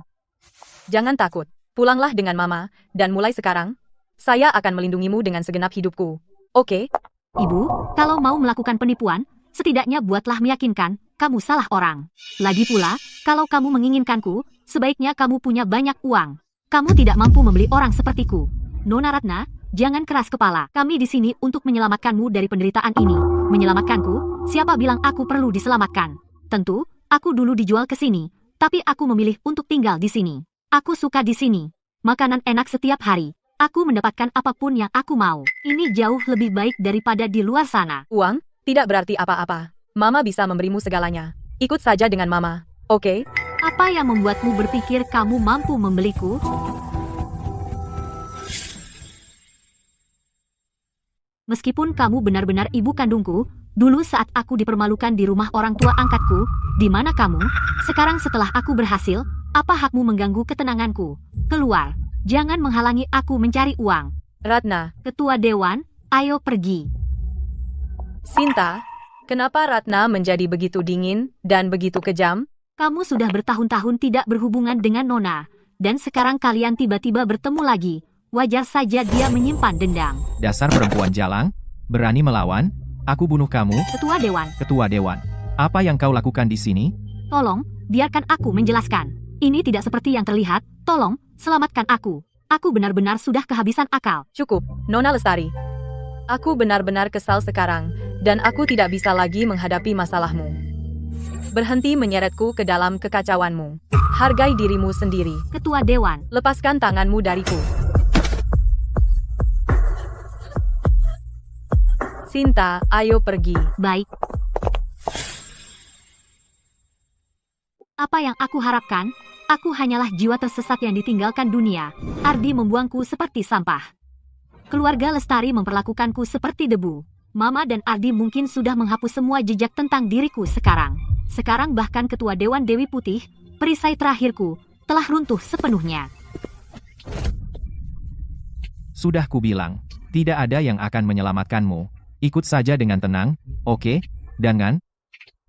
Jangan takut, pulanglah dengan Mama, dan mulai sekarang, saya akan melindungimu dengan segenap hidupku. Oke? Ibu, kalau mau melakukan penipuan, setidaknya buatlah meyakinkan, kamu salah orang. Lagi pula, kalau kamu menginginkanku, sebaiknya kamu punya banyak uang. Kamu tidak mampu membeli orang sepertiku. Nona Ratna, jangan keras kepala. Kami di sini untuk menyelamatkanmu dari penderitaan ini. Menyelamatkanku? Siapa bilang aku perlu diselamatkan? Tentu, Aku dulu dijual ke sini, tapi aku memilih untuk tinggal di sini. Aku suka di sini. Makanan enak setiap hari. Aku mendapatkan apapun yang aku mau. Ini jauh lebih baik daripada di luar sana. Uang tidak berarti apa-apa. Mama bisa memberimu segalanya. Ikut saja dengan Mama, oke? Apa yang membuatmu berpikir kamu mampu membeliku? Meskipun kamu benar-benar ibu kandungku, dulu saat aku dipermalukan di rumah orang tua angkatku, di mana kamu? Sekarang setelah aku berhasil, apa hakmu mengganggu ketenanganku? Keluar. Jangan menghalangi aku mencari uang. Ratna, Ketua Dewan, ayo pergi. Sinta, kenapa Ratna menjadi begitu dingin dan begitu kejam? Kamu sudah bertahun-tahun tidak berhubungan dengan Nona, dan sekarang kalian tiba-tiba bertemu lagi. Wajar saja dia menyimpan dendam. Dasar perempuan jalang, berani melawan, aku bunuh kamu, Ketua Dewan, Ketua Dewan. Apa yang kau lakukan di sini? tolong, biarkan aku menjelaskan. Ini tidak seperti yang terlihat, tolong, selamatkan aku. Aku benar-benar sudah kehabisan akal. Cukup, Nona Lestari. Aku benar-benar kesal sekarang, dan aku tidak bisa lagi menghadapi masalahmu. Berhenti menyeretku ke dalam kekacauanmu. Hargai dirimu sendiri. Ketua Dewan, Lepaskan tanganmu dariku. Sinta, ayo pergi. baik. Apa yang aku harapkan? Aku hanyalah jiwa tersesat yang ditinggalkan dunia. Ardi membuangku seperti sampah. Keluarga Lestari memperlakukanku seperti debu. Mama dan Ardi mungkin sudah menghapus semua jejak tentang diriku sekarang. Sekarang bahkan Ketua Dewan Dewi Putih, perisai terakhirku, telah runtuh sepenuhnya. Sudah kubilang, tidak ada yang akan menyelamatkanmu. Ikut saja dengan tenang, oke? Dengan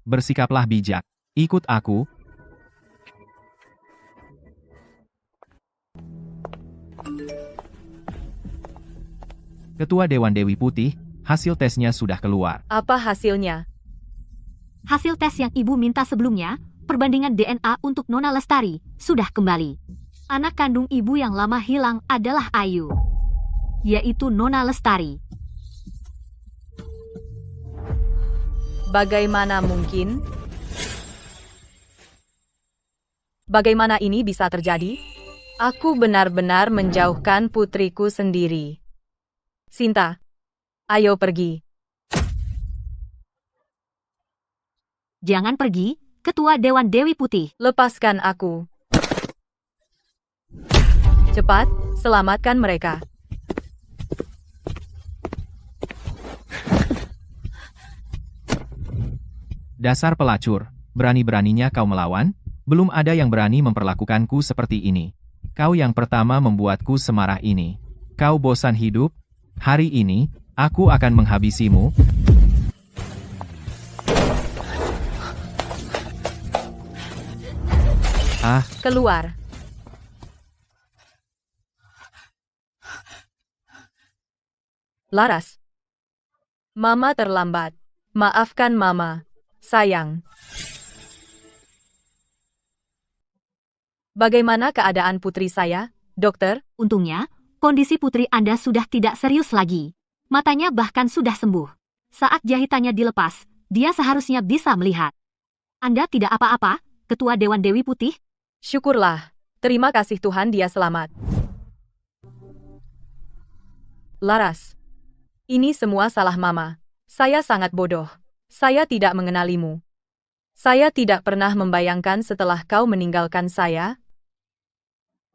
bersikaplah bijak. Ikut aku. Ketua Dewan Dewi Putih, hasil tesnya sudah keluar. Apa hasilnya? Hasil tes yang ibu minta sebelumnya, perbandingan DNA untuk Nona Lestari, sudah kembali. Anak kandung ibu yang lama hilang adalah Ayu, yaitu Nona Lestari. Bagaimana mungkin? Bagaimana ini bisa terjadi? Aku benar-benar menjauhkan putriku sendiri. Sinta, ayo pergi. Jangan pergi, Ketua Dewan Dewi Putih. Lepaskan aku. Cepat, selamatkan mereka. Dasar pelacur, berani-beraninya kau melawan? Belum ada yang berani memperlakukanku seperti ini. Kau yang pertama membuatku semarah ini. Kau bosan hidup? Hari ini, aku akan menghabisimu. Keluar. Laras. Mama terlambat. Maafkan Mama. Sayang. Bagaimana keadaan putri saya, dokter? Untungnya, kondisi putri Anda sudah tidak serius lagi. Matanya bahkan sudah sembuh. Saat jahitannya dilepas, dia seharusnya bisa melihat. Anda tidak apa-apa, Ketua Dewan Dewi Putih? Syukurlah. Terima kasih Tuhan dia selamat. Laras. Ini semua salah Mama. Saya sangat bodoh. Saya tidak mengenalimu. Saya tidak pernah membayangkan setelah kau meninggalkan saya,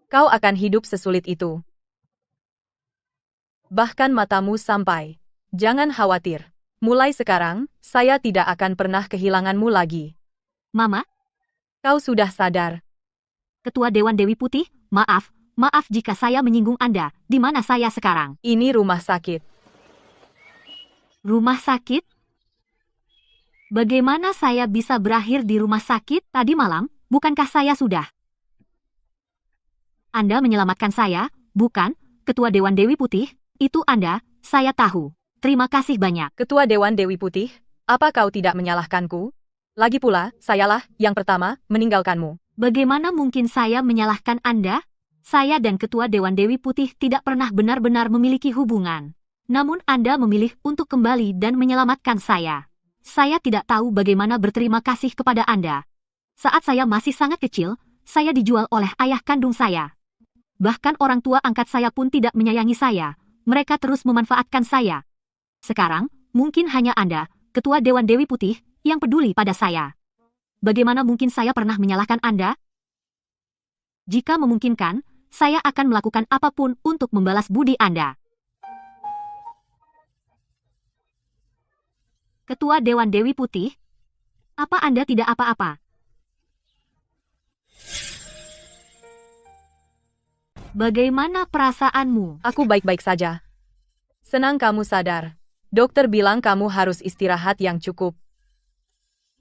kau akan hidup sesulit itu. Bahkan matamu sampai. Jangan khawatir. Mulai sekarang, saya tidak akan pernah kehilanganmu lagi. Mama? Kau sudah sadar. Ketua Dewan Dewi Putih, maaf jika saya menyinggung Anda. Di mana saya sekarang? Ini rumah sakit. Rumah sakit? Bagaimana saya bisa berakhir di rumah sakit tadi malam? Bukankah saya sudah? Anda menyelamatkan saya, bukan, Ketua Dewan Dewi Putih? Itu Anda, saya tahu. Terima kasih banyak. Ketua Dewan Dewi Putih, apa kau tidak menyalahkanku? Lagi pula, sayalah yang pertama meninggalkanmu. Bagaimana mungkin saya menyalahkan Anda? Saya dan Ketua Dewan Dewi Putih tidak pernah benar-benar memiliki hubungan. Namun Anda memilih untuk kembali dan menyelamatkan saya. Saya tidak tahu bagaimana berterima kasih kepada Anda. Saat saya masih sangat kecil, saya dijual oleh ayah kandung saya. Bahkan orang tua angkat saya pun tidak menyayangi saya. Mereka terus memanfaatkan saya. Sekarang, mungkin hanya Anda, Ketua Dewan Dewi Putih, yang peduli pada saya. Bagaimana mungkin saya pernah menyalahkan Anda? Jika memungkinkan, saya akan melakukan apapun untuk membalas budi Anda. Ketua Dewan Dewi Putih, apa Anda tidak apa-apa? Bagaimana perasaanmu? Aku baik-baik saja. Senang kamu sadar. Dokter bilang kamu harus istirahat yang cukup.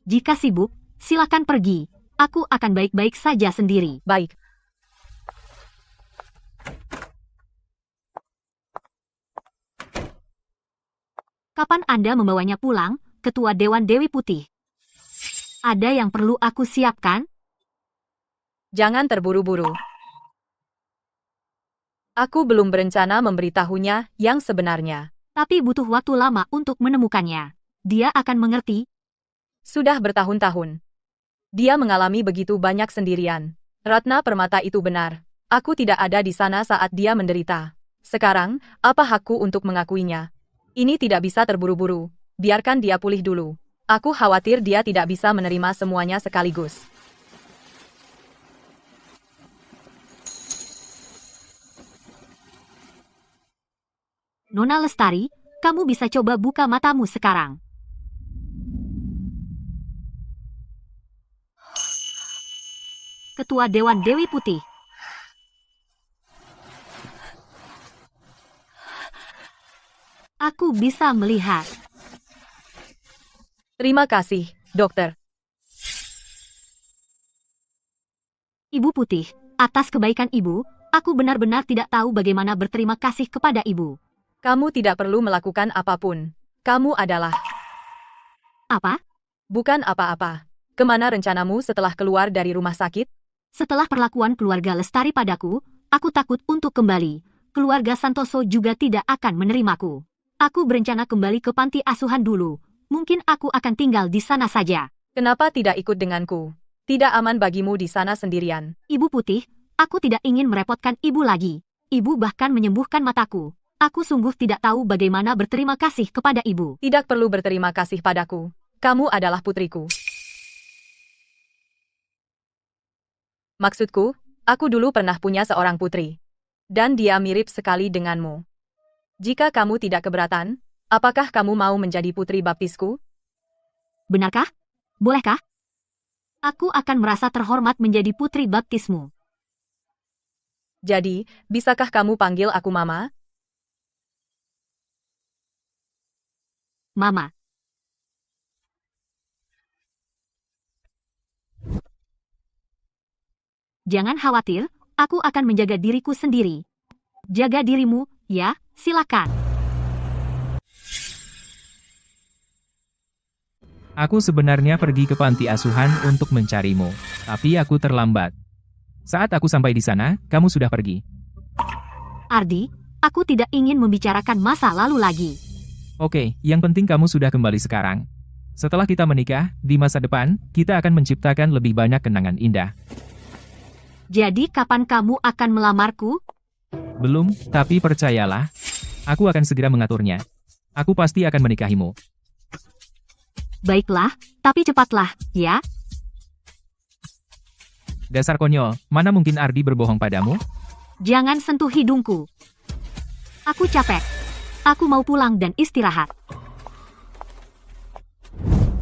Jika sibuk, silakan pergi. Aku akan baik-baik saja sendiri. Baik. Kapan Anda membawanya pulang, Ketua Dewan Dewi Putih? Ada yang perlu aku siapkan? Jangan terburu-buru. Aku belum berencana memberitahunya yang sebenarnya. Tapi butuh waktu lama untuk menemukannya. Dia akan mengerti. Sudah bertahun-tahun. Dia mengalami begitu banyak sendirian. Ratna Permata itu benar. Aku tidak ada di sana saat dia menderita. Sekarang, apa hakku untuk mengakuinya? Ini tidak bisa terburu-buru. Biarkan dia pulih dulu. Aku khawatir dia tidak bisa menerima semuanya sekaligus. Nona Lestari, kamu bisa coba buka matamu sekarang. Ketua Dewan Dewi Putih. Aku bisa melihat. Terima kasih, dokter. Ibu Putih, atas kebaikan Ibu, aku benar-benar tidak tahu bagaimana berterima kasih kepada Ibu. Kamu tidak perlu melakukan apapun. Kamu adalah... Apa? Bukan apa-apa. Kemana rencanamu setelah keluar dari rumah sakit? Setelah perlakuan keluarga Lestari padaku, aku takut untuk kembali. Keluarga Santoso juga tidak akan menerimaku. Aku berencana kembali ke panti asuhan dulu. Mungkin aku akan tinggal di sana saja. Kenapa tidak ikut denganku? Tidak aman bagimu di sana sendirian. Ibu Putih, aku tidak ingin merepotkan Ibu lagi. Ibu bahkan menyembuhkan mataku. Aku sungguh tidak tahu bagaimana berterima kasih kepada Ibu. Tidak perlu berterima kasih padaku. Kamu adalah putriku. Maksudku, aku dulu pernah punya seorang putri. Dan dia mirip sekali denganmu. Jika kamu tidak keberatan, apakah kamu mau menjadi putri baptisku? Benarkah? Bolehkah? Aku akan merasa terhormat menjadi putri baptismu. Jadi, bisakah kamu panggil aku Mama? Mama. Jangan khawatir, aku akan menjaga diriku sendiri. Jaga dirimu, ya, silakan. Aku sebenarnya pergi ke panti asuhan untuk mencarimu, tapi aku terlambat. Saat aku sampai di sana, kamu sudah pergi. Ardi, aku tidak ingin membicarakan masa lalu lagi. Oke, yang penting kamu sudah kembali sekarang. Setelah kita menikah, di masa depan, kita akan menciptakan lebih banyak kenangan indah. Jadi kapan kamu akan melamarku? Belum, tapi percayalah, aku akan segera mengaturnya. Aku pasti akan menikahimu. Baiklah, tapi cepatlah, ya. Dasar konyol, mana mungkin Ardi berbohong padamu? Jangan sentuh hidungku. Aku capek. Aku mau pulang dan istirahat.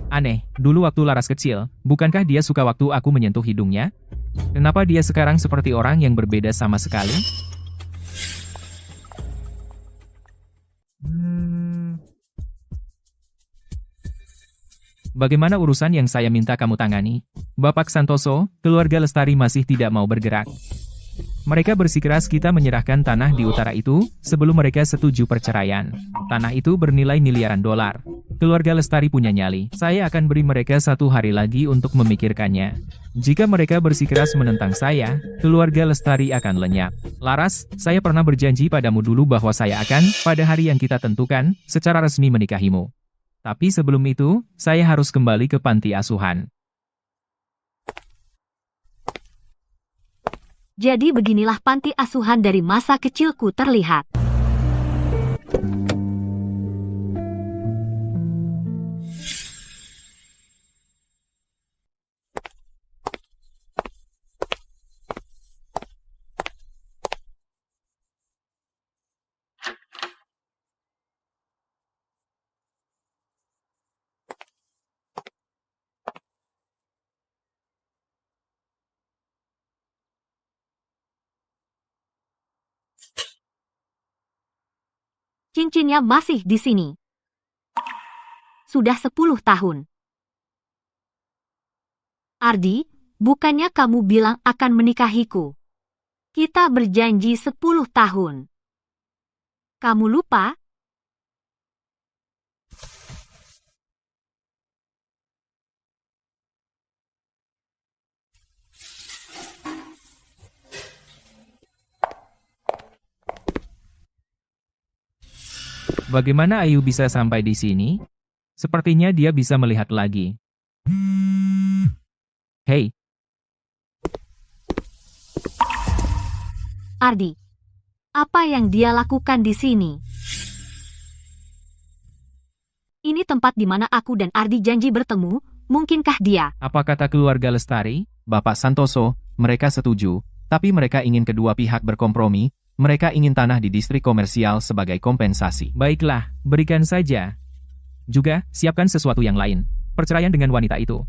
Aneh, dulu waktu Laras kecil, bukankah dia suka waktu aku menyentuh hidungnya? Kenapa dia sekarang seperti orang yang berbeda sama sekali? Bagaimana urusan yang saya minta kamu tangani? Bapak Santoso, keluarga Lestari masih tidak mau bergerak. Mereka bersikeras kita menyerahkan tanah di utara itu, sebelum mereka setuju perceraian. Tanah itu bernilai miliaran dolar. Keluarga Lestari punya nyali. Saya akan beri mereka 1 hari lagi untuk memikirkannya. Jika mereka bersikeras menentang saya, keluarga Lestari akan lenyap. Laras, saya pernah berjanji padamu dulu bahwa saya akan, pada hari yang kita tentukan, secara resmi menikahimu. Tapi sebelum itu, saya harus kembali ke panti asuhan. Jadi beginilah panti asuhan dari masa kecilku terlihat. Cincinnya masih di sini. Sudah 10 tahun. Ardi, bukannya kamu bilang akan menikahiku? Kita berjanji 10 tahun. Kamu lupa? Bagaimana Ayu bisa sampai di sini? Sepertinya dia bisa melihat lagi. Hei, Ardi, apa yang dia lakukan di sini? Ini tempat di mana aku dan Ardi janji bertemu, mungkinkah dia? apa kata keluarga Lestari? Bapak Santoso, mereka setuju, tapi mereka ingin kedua pihak berkompromi. Mereka ingin tanah di distrik komersial sebagai kompensasi. Baiklah, berikan saja. Juga, siapkan sesuatu yang lain. Perceraian dengan wanita itu.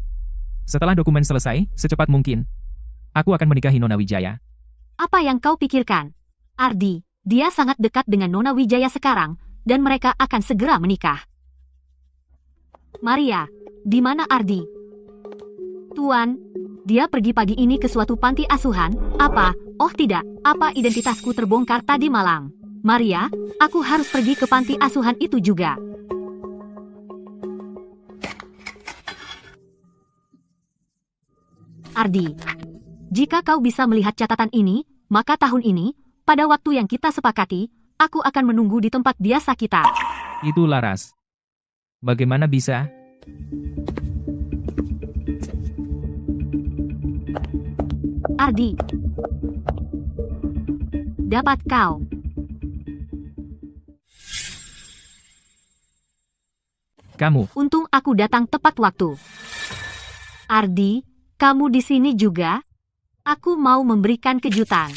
Setelah dokumen selesai, secepat mungkin. Aku akan menikahi Nona Wijaya. Apa yang kau pikirkan? Ardi, dia sangat dekat dengan Nona Wijaya sekarang, dan mereka akan segera menikah. Maria, di mana Ardi? Tuan, dia pergi pagi ini ke suatu panti asuhan. Apa? Oh tidak, apa identitasku terbongkar tadi malam? Maria, aku harus pergi ke panti asuhan itu juga. Ardi, jika kau bisa melihat catatan ini, maka tahun ini, pada waktu yang kita sepakati, aku akan menunggu di tempat biasa kita. Itu Laras. Bagaimana bisa? Ardi, dapat kau. Kamu, Untung aku datang tepat waktu. Ardi, kamu di sini juga? Aku mau memberikan kejutan.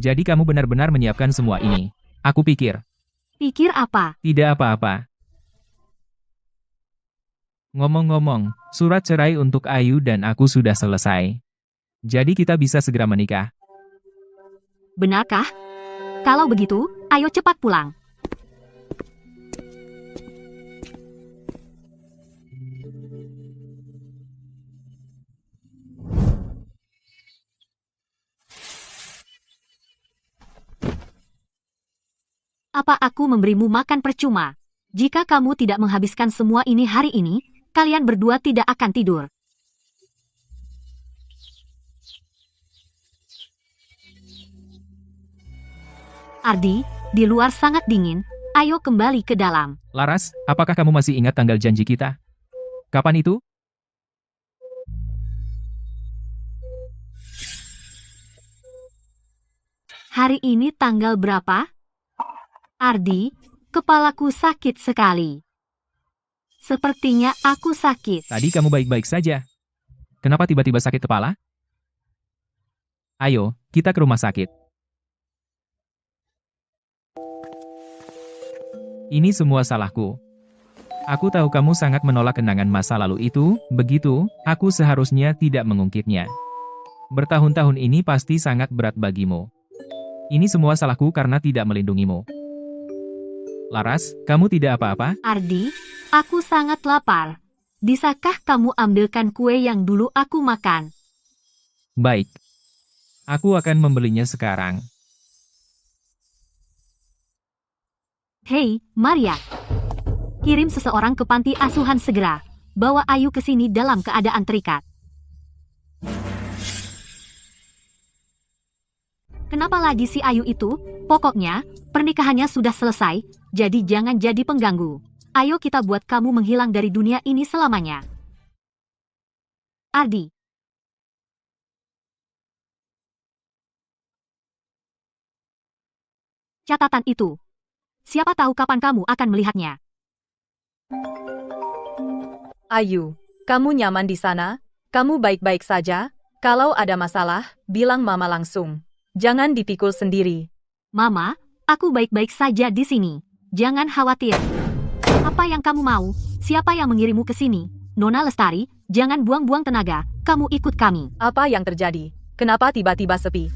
jadi kamu benar-benar menyiapkan semua ini. Aku pikir, Pikir apa? tidak apa-apa. Ngomong-ngomong, surat cerai untuk Ayu dan aku sudah selesai. Jadi kita bisa segera menikah. Benarkah? Kalau begitu, ayo cepat pulang. Apa aku memberimu makan percuma? Jika kamu tidak menghabiskan semua ini hari ini, kalian berdua tidak akan tidur. Ardi, di luar sangat dingin, ayo kembali ke dalam. Laras, apakah kamu masih ingat tanggal janji kita? Kapan itu? Hari ini tanggal berapa? Ardi, kepalaku sakit sekali. Sepertinya aku sakit. Tadi kamu baik-baik saja. Kenapa tiba-tiba sakit kepala? Ayo, kita ke rumah sakit. Ini semua salahku. Aku tahu kamu sangat menolak kenangan masa lalu itu, begitu, aku seharusnya tidak mengungkitnya. Bertahun-tahun ini pasti sangat berat bagimu. Ini semua salahku karena tidak melindungimu. Laras, kamu tidak apa-apa? Ardi, aku sangat lapar. Bisakah kamu ambilkan kue yang dulu aku makan? Baik. Aku akan membelinya sekarang. Hei, Maria. Kirim seseorang ke panti asuhan segera. Bawa Ayu ke sini dalam keadaan terikat. Kenapa lagi si Ayu itu? Pokoknya, pernikahannya sudah selesai, jadi jangan jadi pengganggu. Ayo kita buat kamu menghilang dari dunia ini selamanya. Ardi. Catatan itu. Siapa tahu kapan kamu akan melihatnya. Ayu, kamu nyaman di sana? Kamu baik-baik saja? Kalau ada masalah, bilang Mama langsung. Jangan dipikul sendiri. Mama, aku baik-baik saja di sini. Jangan khawatir. Apa yang kamu mau? Siapa yang mengirimmu ke sini? Nona Lestari, jangan buang-buang tenaga. Kamu ikut kami. Apa yang terjadi? Kenapa tiba-tiba sepi?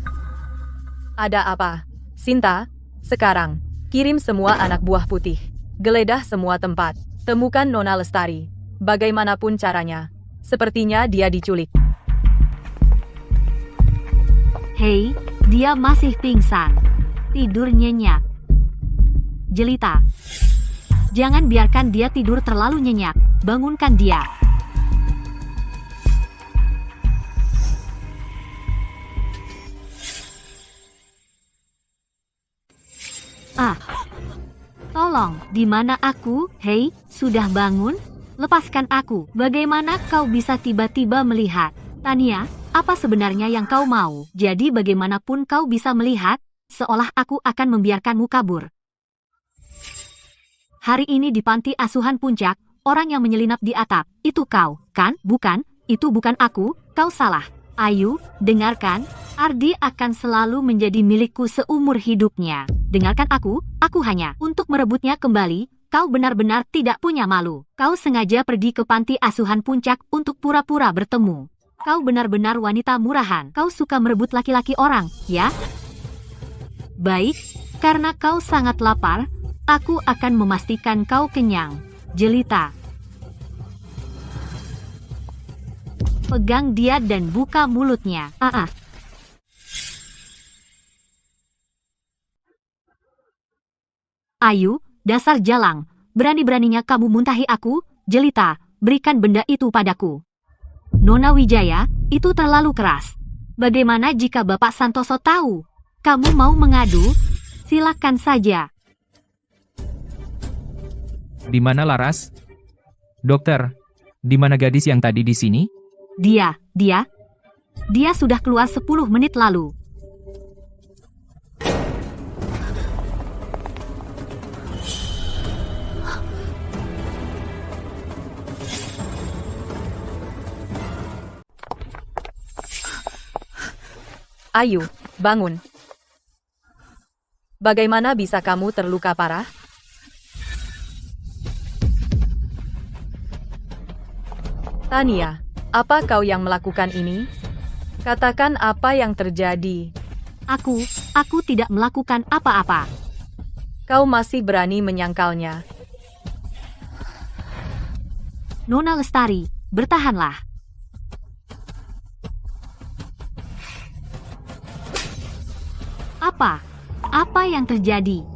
Ada apa? Sinta, sekarang, kirim semua anak buah putih. Geledah semua tempat. Temukan Nona Lestari. Bagaimanapun caranya. Sepertinya dia diculik. Hei, dia masih pingsan. Tidur nyenyak. Jelita. Jangan biarkan dia tidur terlalu nyenyak. Bangunkan dia. Tolong, di mana aku? Hei, sudah bangun? Lepaskan aku. Bagaimana kau bisa tiba-tiba melihat? Tania, apa sebenarnya yang kau mau? Jadi bagaimanapun kau bisa melihat, seolah aku akan membiarkanmu kabur. Hari ini di panti asuhan Puncak, orang yang menyelinap di atap, itu kau, kan? Bukan, itu bukan aku, kau salah. Ayu, dengarkan, Ardi akan selalu menjadi milikku seumur hidupnya. Dengarkan aku hanya untuk merebutnya kembali. Kau benar-benar tidak punya malu. Kau sengaja pergi ke panti asuhan Puncak untuk pura-pura bertemu. Kau benar-benar wanita murahan. Kau suka merebut laki-laki orang, ya? Baik, karena kau sangat lapar, aku akan memastikan kau kenyang. Jelita. Pegang dia dan buka mulutnya. Ayu, dasar jalang. Berani-beraninya kamu muntahi aku, Jelita. Berikan benda itu padaku. Nona Wijaya, itu terlalu keras. Bagaimana jika Bapak Santoso tahu? Kamu mau mengadu? Silakan saja. Di mana Laras? Dokter, di mana gadis yang tadi di sini? Dia sudah keluar 10 menit lalu. Ayu, bangun. Bagaimana bisa kamu terluka parah? Tania, apa kau yang melakukan ini? Katakan apa yang terjadi. Aku tidak melakukan apa-apa. Kau masih berani menyangkalnya. Nona Lestari, bertahanlah. Apa yang terjadi?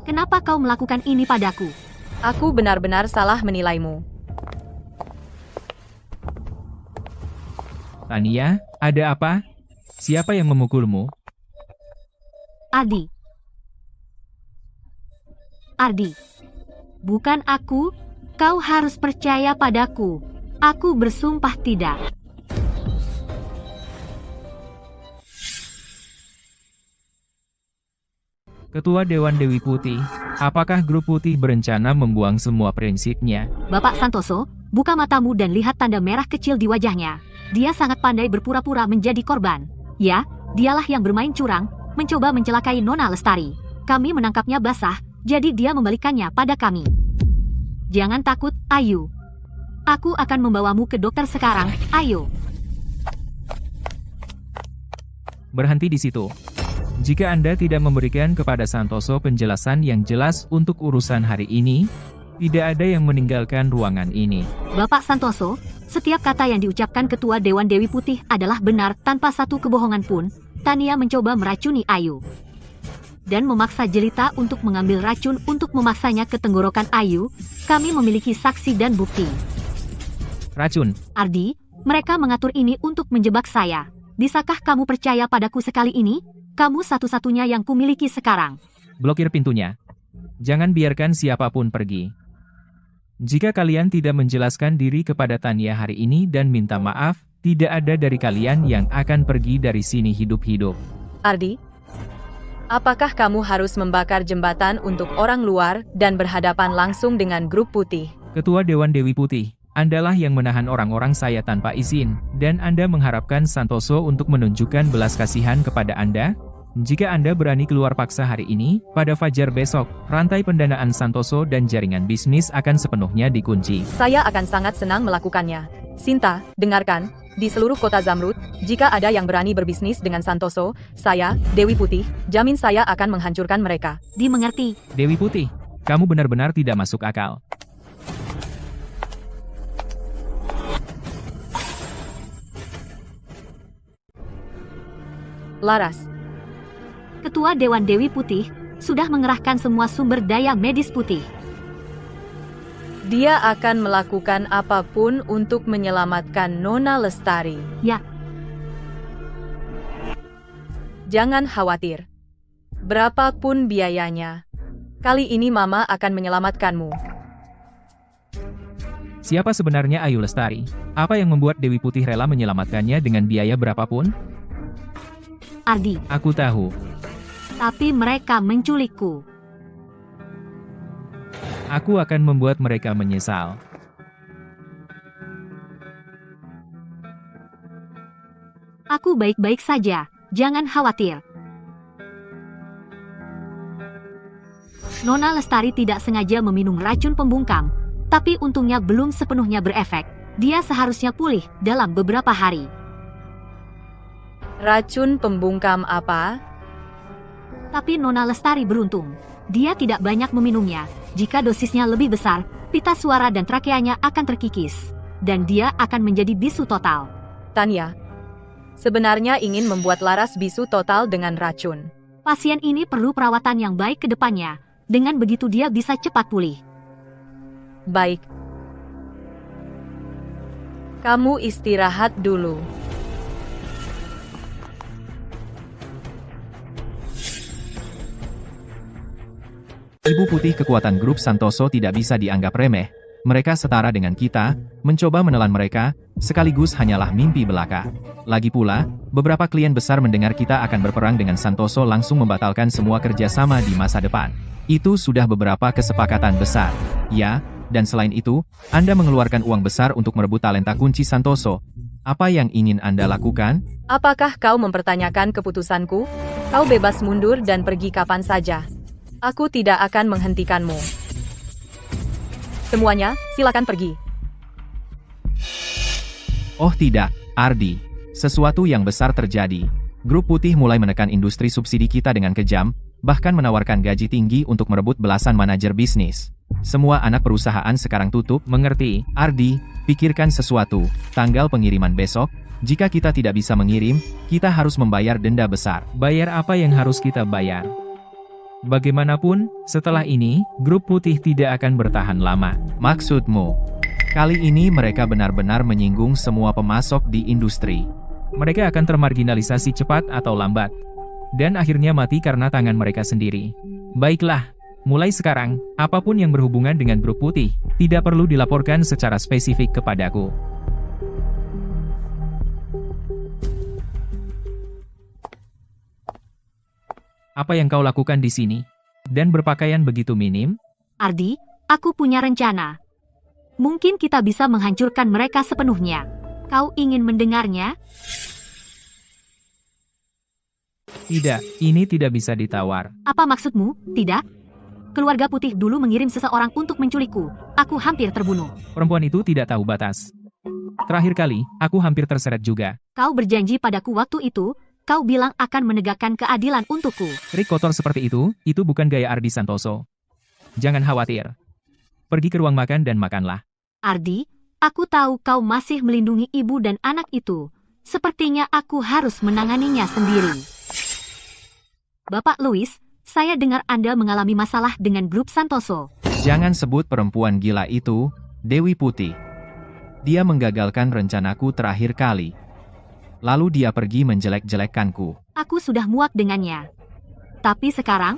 Kenapa kau melakukan ini padaku? Aku benar-benar salah menilaimu. Tania, ada apa? Siapa yang memukulmu? Ardi. Bukan aku. Kau harus percaya padaku. Aku bersumpah tidak. Ketua Dewan Dewi Putih, apakah grup putih berencana membuang semua prinsipnya? Bapak Santoso, buka matamu dan lihat tanda merah kecil di wajahnya. Dia sangat pandai berpura-pura menjadi korban. Ya, dialah yang bermain curang, mencoba mencelakai Nona Lestari. Kami menangkapnya basah, jadi dia membalikannya pada kami. Jangan takut, Ayu. Aku akan membawamu ke dokter sekarang, ayo. Berhenti di situ. Jika Anda tidak memberikan kepada Santoso penjelasan yang jelas untuk urusan hari ini, tidak ada yang meninggalkan ruangan ini. Bapak Santoso, setiap kata yang diucapkan Ketua Dewan Dewi Putih adalah benar tanpa satu kebohongan pun. Tania mencoba meracuni Ayu dan memaksa Jelita untuk mengambil racun untuk memaksanya ke tenggorokan Ayu. Kami memiliki saksi dan bukti. Racun. Ardi, mereka mengatur ini untuk menjebak saya. Bisakah kamu percaya padaku sekali ini? Kamu satu-satunya yang kumiliki sekarang. Blokir pintunya. Jangan biarkan siapapun pergi. Jika kalian tidak menjelaskan diri kepada Tania hari ini dan minta maaf, Tidak ada dari kalian yang akan pergi dari sini hidup-hidup. Ardi, apakah kamu harus membakar jembatan untuk orang luar dan berhadapan langsung dengan grup putih? Ketua Dewan Dewi Putih, Andalah yang menahan orang-orang saya tanpa izin, dan Anda mengharapkan Santoso untuk menunjukkan belas kasihan kepada Anda? Jika Anda berani keluar paksa hari ini, pada fajar besok, rantai pendanaan Santoso dan jaringan bisnis akan sepenuhnya dikunci. Saya akan sangat senang melakukannya. Sinta, dengarkan, di seluruh kota Zamrud, jika ada yang berani berbisnis dengan Santoso, saya, Dewi Putih, jamin saya akan menghancurkan mereka. Dimengerti. Dewi Putih, kamu benar-benar tidak masuk akal. Laras, Ketua Dewan Dewi Putih sudah mengerahkan semua sumber daya medis putih. dia akan melakukan apapun untuk menyelamatkan Nona Lestari. Ya. Jangan khawatir. Berapapun biayanya, kali ini Mama akan menyelamatkanmu. Siapa sebenarnya Ayu Lestari? Apa yang membuat Dewi Putih rela menyelamatkannya dengan biaya berapapun? Ardi, Aku tahu. tapi mereka menculikku. Aku akan membuat mereka menyesal. Aku baik-baik saja, jangan khawatir. Nona Lestari tidak sengaja meminum racun pembungkam, tapi untungnya belum sepenuhnya berefek. Dia seharusnya pulih dalam beberapa hari. Racun pembungkam apa? Tapi Nona Lestari beruntung. Dia tidak banyak meminumnya. Jika dosisnya lebih besar, pita suara dan trakeanya akan terkikis. Dan dia akan menjadi bisu total. Tanya, sebenarnya ingin membuat Laras bisu total dengan racun. Pasien ini perlu perawatan yang baik ke depannya. Dengan begitu dia bisa cepat pulih. Baik. Kamu istirahat dulu. Ibu Putih, kekuatan grup Santoso tidak bisa dianggap remeh. Mereka setara dengan kita, mencoba menelan mereka, sekaligus hanyalah mimpi belaka. Lagi pula, beberapa klien besar mendengar kita akan berperang dengan Santoso langsung membatalkan semua kerjasama di masa depan. Itu sudah beberapa kesepakatan besar. Ya, dan selain itu, Anda mengeluarkan uang besar untuk merebut talenta kunci Santoso. Apa yang ingin Anda lakukan? Apakah kau mempertanyakan keputusanku? Kau bebas mundur dan pergi kapan saja. Aku tidak akan menghentikanmu. Semuanya, silakan pergi. Oh tidak, Ardi. Sesuatu yang besar terjadi. Grup Putih mulai menekan industri subsidi kita dengan kejam, bahkan menawarkan gaji tinggi untuk merebut belasan manajer bisnis. Semua anak perusahaan sekarang tutup. Mengerti? Ardi, pikirkan sesuatu. Tanggal pengiriman besok, jika kita tidak bisa mengirim, kita harus membayar denda besar. Bayar apa yang harus kita bayar? Bagaimanapun, setelah ini, Grup Putih tidak akan bertahan lama. Maksudmu? Kali ini mereka benar-benar menyinggung semua pemasok di industri. Mereka akan termarginalisasi cepat atau lambat. Dan akhirnya mati karena tangan mereka sendiri. Baiklah, mulai sekarang, apapun yang berhubungan dengan Grup Putih, tidak perlu dilaporkan secara spesifik kepadaku. Apa yang kau lakukan di sini? Dan berpakaian begitu minim? Ardi, aku punya rencana. Mungkin kita bisa menghancurkan mereka sepenuhnya. Kau ingin mendengarnya? Tidak, ini tidak bisa ditawar. Apa maksudmu? Tidak? Keluarga Putih dulu mengirim seseorang untuk menculikku. Aku hampir terbunuh. Perempuan itu tidak tahu batas. Terakhir kali, aku hampir terseret juga. Kau berjanji padaku waktu itu, kau bilang akan menegakkan keadilan untukku. Trik kotor seperti itu bukan gaya Ardi Santoso. Jangan khawatir. Pergi ke ruang makan dan makanlah. Ardi, aku tahu kau masih melindungi ibu dan anak itu. Sepertinya aku harus menanganinya sendiri. Bapak Louis, saya dengar Anda mengalami masalah dengan grup Santoso. Jangan sebut perempuan gila itu, Dewi Putih. Dia menggagalkan rencanaku terakhir kali. Lalu dia pergi menjelek-jelekkanku. Aku sudah muak dengannya. Tapi sekarang,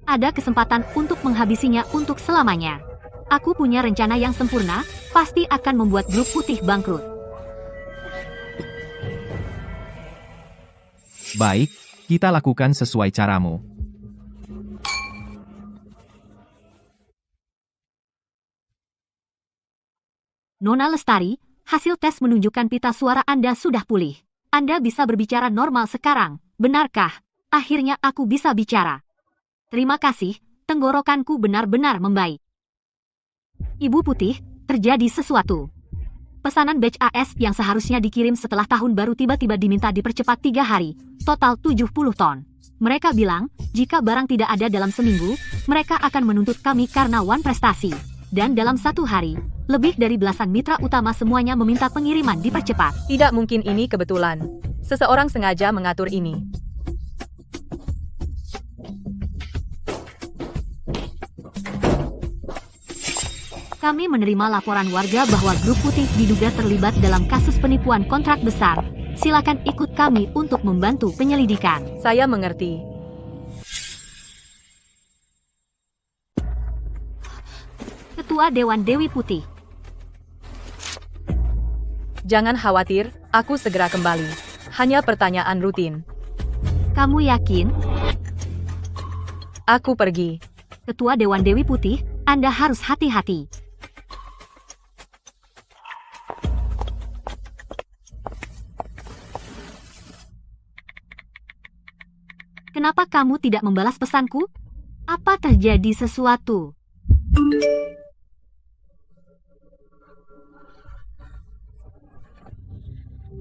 ada kesempatan untuk menghabisinya untuk selamanya. Aku punya rencana yang sempurna, pasti akan membuat grup Putih bangkrut. Baik, kita lakukan sesuai caramu. Nona Lestari, hasil tes menunjukkan pita suara Anda sudah pulih. Anda bisa berbicara normal sekarang, benarkah? Akhirnya aku bisa bicara. Terima kasih, tenggorokanku benar-benar membaik. Ibu Putih, terjadi sesuatu. Pesanan batch AS yang seharusnya dikirim setelah tahun baru tiba-tiba diminta dipercepat 3 hari, total 70 ton. Mereka bilang, jika barang tidak ada dalam seminggu, mereka akan menuntut kami karena wan prestasi. Dan dalam 1 hari, lebih dari belasan mitra utama semuanya meminta pengiriman dipercepat. Tidak mungkin ini kebetulan. Seseorang sengaja mengatur ini. Kami menerima laporan warga bahwa grup putih diduga terlibat dalam kasus penipuan kontrak besar. Silakan ikut kami untuk membantu penyelidikan. Saya mengerti. Ketua Dewan Dewi Putih. Jangan khawatir, aku segera kembali. Hanya pertanyaan rutin. Kamu yakin? Aku pergi. Ketua Dewan Dewi Putih, Anda harus hati-hati. Kenapa kamu tidak membalas pesanku? Apa terjadi sesuatu?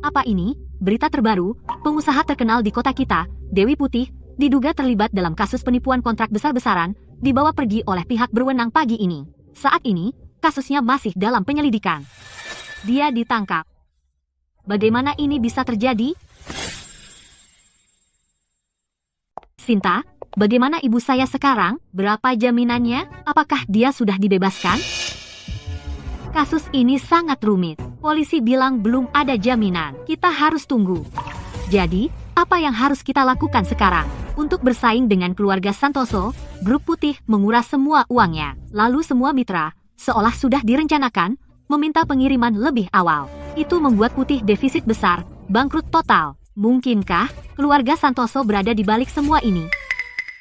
Apa ini? Berita terbaru, pengusaha terkenal di kota kita, Dewi Putih, diduga terlibat dalam kasus penipuan kontrak besar-besaran, dibawa pergi oleh pihak berwenang pagi ini. Saat ini, kasusnya masih dalam penyelidikan. Dia ditangkap. Bagaimana ini bisa terjadi? Sinta, bagaimana ibu saya sekarang? Berapa jaminannya? Apakah dia sudah dibebaskan? Kasus ini sangat rumit. Polisi bilang belum ada jaminan. Kita harus tunggu. Jadi, apa yang harus kita lakukan sekarang? Untuk bersaing dengan keluarga Santoso, grup putih menguras semua uangnya. Lalu semua mitra, seolah sudah direncanakan, meminta pengiriman lebih awal. Itu membuat putih defisit besar, bangkrut total. Mungkinkah keluarga Santoso berada di balik semua ini?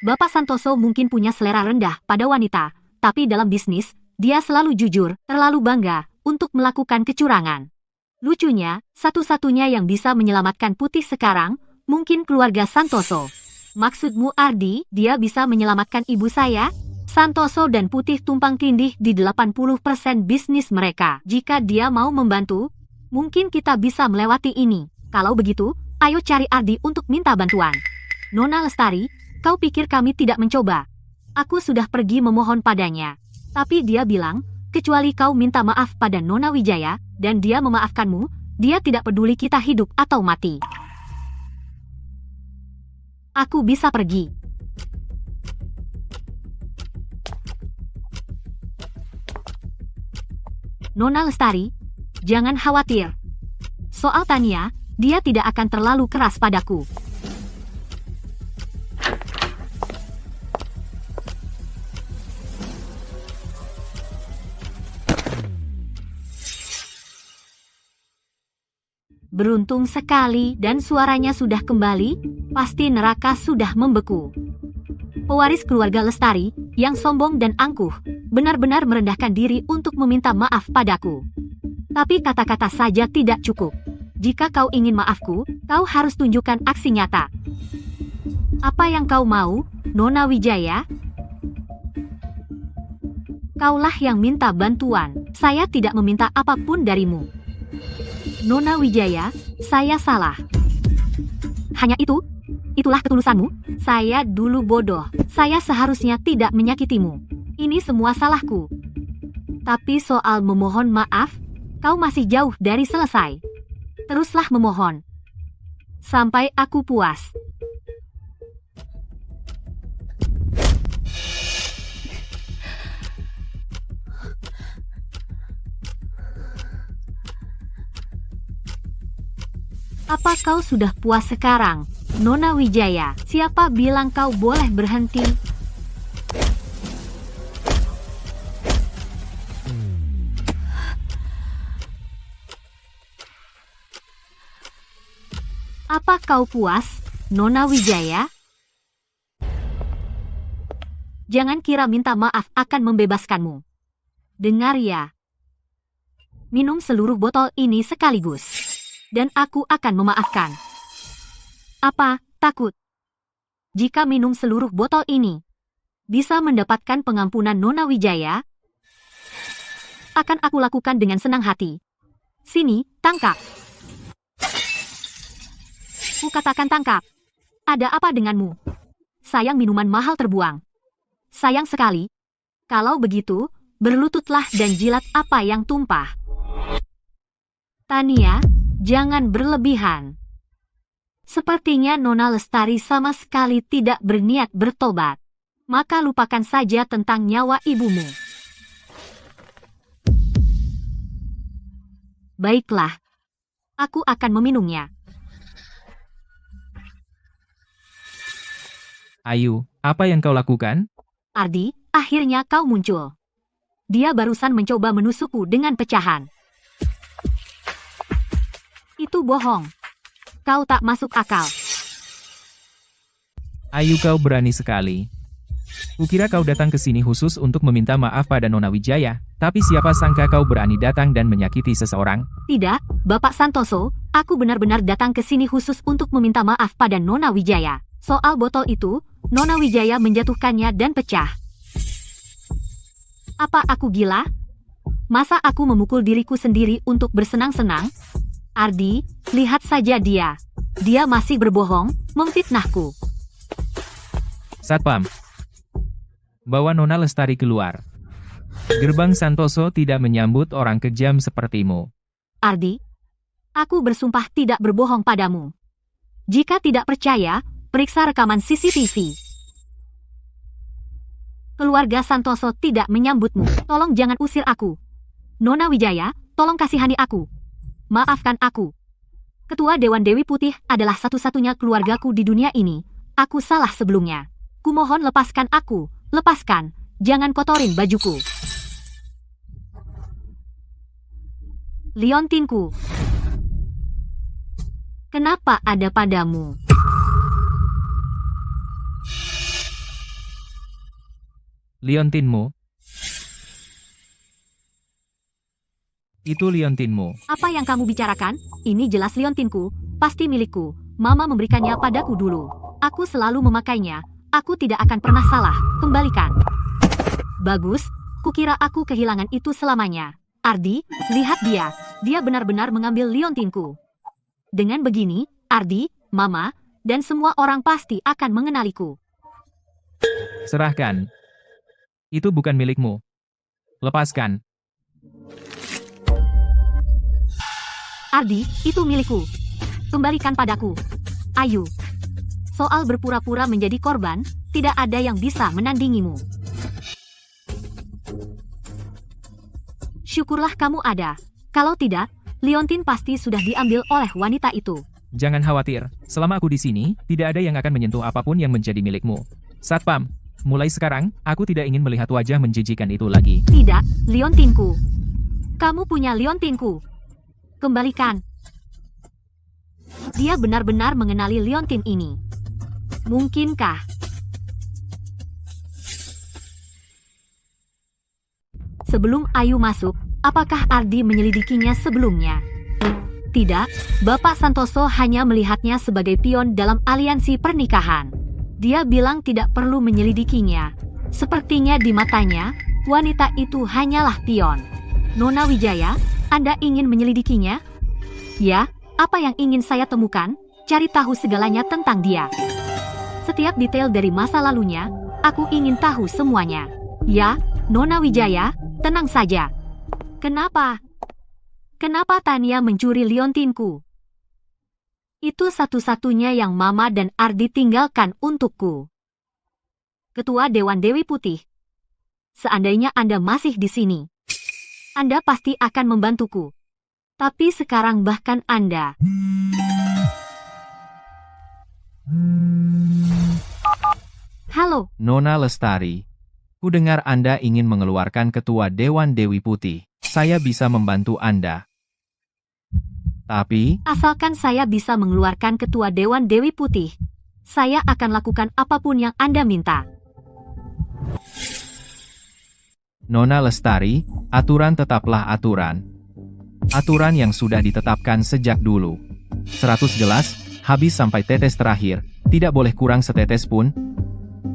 Bapak Santoso mungkin punya selera rendah pada wanita, tapi dalam bisnis, dia selalu jujur, terlalu bangga untuk melakukan kecurangan. Lucunya, satu-satunya yang bisa menyelamatkan putih sekarang, mungkin keluarga Santoso. Maksudmu Ardi, dia bisa menyelamatkan ibu saya? Santoso dan putih tumpang tindih di 80% bisnis mereka. Jika dia mau membantu, mungkin kita bisa melewati ini. Kalau begitu, ayo cari Ardi untuk minta bantuan. Nona Lestari, kau pikir kami tidak mencoba? Aku sudah pergi memohon padanya. Tapi dia bilang, kecuali kau minta maaf pada Nona Wijaya, dan dia memaafkanmu, dia tidak peduli kita hidup atau mati. Aku bisa pergi. Nona Lestari, jangan khawatir. Soal Tania, dia tidak akan terlalu keras padaku. Beruntung sekali dan suaranya sudah kembali, pasti neraka sudah membeku. Pewaris keluarga Lestari, yang sombong dan angkuh, benar-benar merendahkan diri untuk meminta maaf padaku. Tapi kata-kata saja tidak cukup. Jika kau ingin maafku, kau harus tunjukkan aksi nyata. Apa yang kau mau, Nona Wijaya? Kaulah yang minta bantuan. Saya tidak meminta apapun darimu. Nona Wijaya, saya salah. Hanya itu? Itulah ketulusanmu? Saya dulu bodoh. Saya seharusnya tidak menyakitimu. Ini semua salahku. Tapi soal memohon maaf, kau masih jauh dari selesai. Teruslah memohon. Sampai aku puas. Apa kau sudah puas sekarang, Nona Wijaya? Siapa bilang kau boleh berhenti? Apa kau puas, Nona Wijaya? Jangan kira minta maaf akan membebaskanmu. Dengar ya. Minum seluruh botol ini sekaligus. Dan aku akan memaafkan. Apa, takut? Jika minum seluruh botol ini, bisa mendapatkan pengampunan Nona Wijaya? Akan aku lakukan dengan senang hati. Sini, tangkap. Kukatakan tangkap. Ada apa denganmu? Sayang minuman mahal terbuang. Sayang sekali. Kalau begitu, berlututlah dan jilat apa yang tumpah. Tania, jangan berlebihan. Sepertinya Nona Lestari sama sekali tidak berniat bertobat. Maka lupakan saja tentang nyawa ibumu. Baiklah. Aku akan meminumnya. Ayu, apa yang kau lakukan? Ardi, akhirnya kau muncul. Dia barusan mencoba menusukku dengan pecahan. Itu bohong. Kau tak masuk akal. Ayu, kau berani sekali. Kukira kau datang ke sini khusus untuk meminta maaf pada Nona Wijaya, tapi siapa sangka kau berani datang dan menyakiti seseorang? Tidak, Bapak Santoso, aku benar-benar datang ke sini khusus untuk meminta maaf pada Nona Wijaya. Soal botol itu, Nona Wijaya menjatuhkannya dan pecah. Apa aku gila? Masa aku memukul diriku sendiri untuk bersenang-senang? Ardi, lihat saja dia. Dia masih berbohong, memfitnahku. Satpam, bawa Nona Lestari keluar. Gerbang Santoso tidak menyambut orang kejam sepertimu. Ardi, aku bersumpah tidak berbohong padamu. Jika tidak percaya, periksa rekaman CCTV. Keluarga Santoso tidak menyambutmu. Tolong jangan usir aku. Nona Wijaya, tolong kasihani aku. Maafkan aku. Ketua Dewan Dewi Putih adalah satu-satunya keluargaku di dunia ini. Aku salah sebelumnya. Kumohon lepaskan aku. Lepaskan. Jangan kotorin bajuku. Liontinku. Kenapa ada padamu? Liontinmu? Itu liontinmu. Apa yang kamu bicarakan? Ini jelas liontinku. Pasti milikku. Mama memberikannya padaku dulu. Aku selalu memakainya. Aku tidak akan pernah salah. Kembalikan. Bagus. Kukira aku kehilangan itu selamanya. Ardi, lihat dia. Dia benar-benar mengambil liontinku. Dengan begini, Ardi, Mama, dan semua orang pasti akan mengenaliku. Serahkan. Itu bukan milikmu. Lepaskan. Ardi, itu milikku. Kembalikan padaku. Ayu. Soal berpura-pura menjadi korban, tidak ada yang bisa menandingimu. Syukurlah kamu ada. Kalau tidak, liontin pasti sudah diambil oleh wanita itu. Jangan khawatir. Selama aku di sini, tidak ada yang akan menyentuh apapun yang menjadi milikmu. Satpam, mulai sekarang, aku tidak ingin melihat wajah menjijikan itu lagi. Tidak, liontinku. Kamu punya liontinku. Kembalikan. Dia benar-benar mengenali liontin ini. Mungkinkah? Sebelum Ayu masuk, apakah Ardi menyelidikinya sebelumnya? Tidak, Bapak Santoso hanya melihatnya sebagai pion dalam aliansi pernikahan. Dia bilang tidak perlu menyelidikinya. Sepertinya di matanya, wanita itu hanyalah pion. Nona Wijaya, Anda ingin menyelidikinya? Ya, apa yang ingin saya temukan? Cari tahu segalanya tentang dia. Setiap detail dari masa lalunya, aku ingin tahu semuanya. Ya, Nona Wijaya, tenang saja. Kenapa? Kenapa Tania mencuri liontinku? Itu satu-satunya yang Mama dan Ardi tinggalkan untukku. Ketua Dewan Dewi Putih. Seandainya Anda masih di sini, Anda pasti akan membantuku. Tapi sekarang bahkan Anda... Halo. Nona Lestari. Kudengar Anda ingin mengeluarkan Ketua Dewan Dewi Putih. Saya bisa membantu Anda. Tapi, Asalkan saya bisa mengeluarkan Ketua Dewan Dewi Putih, saya akan lakukan apapun yang Anda minta. Nona Lestari, aturan tetaplah aturan. Aturan yang sudah ditetapkan sejak dulu. 100 gelas, habis sampai tetes terakhir, tidak boleh kurang setetes pun.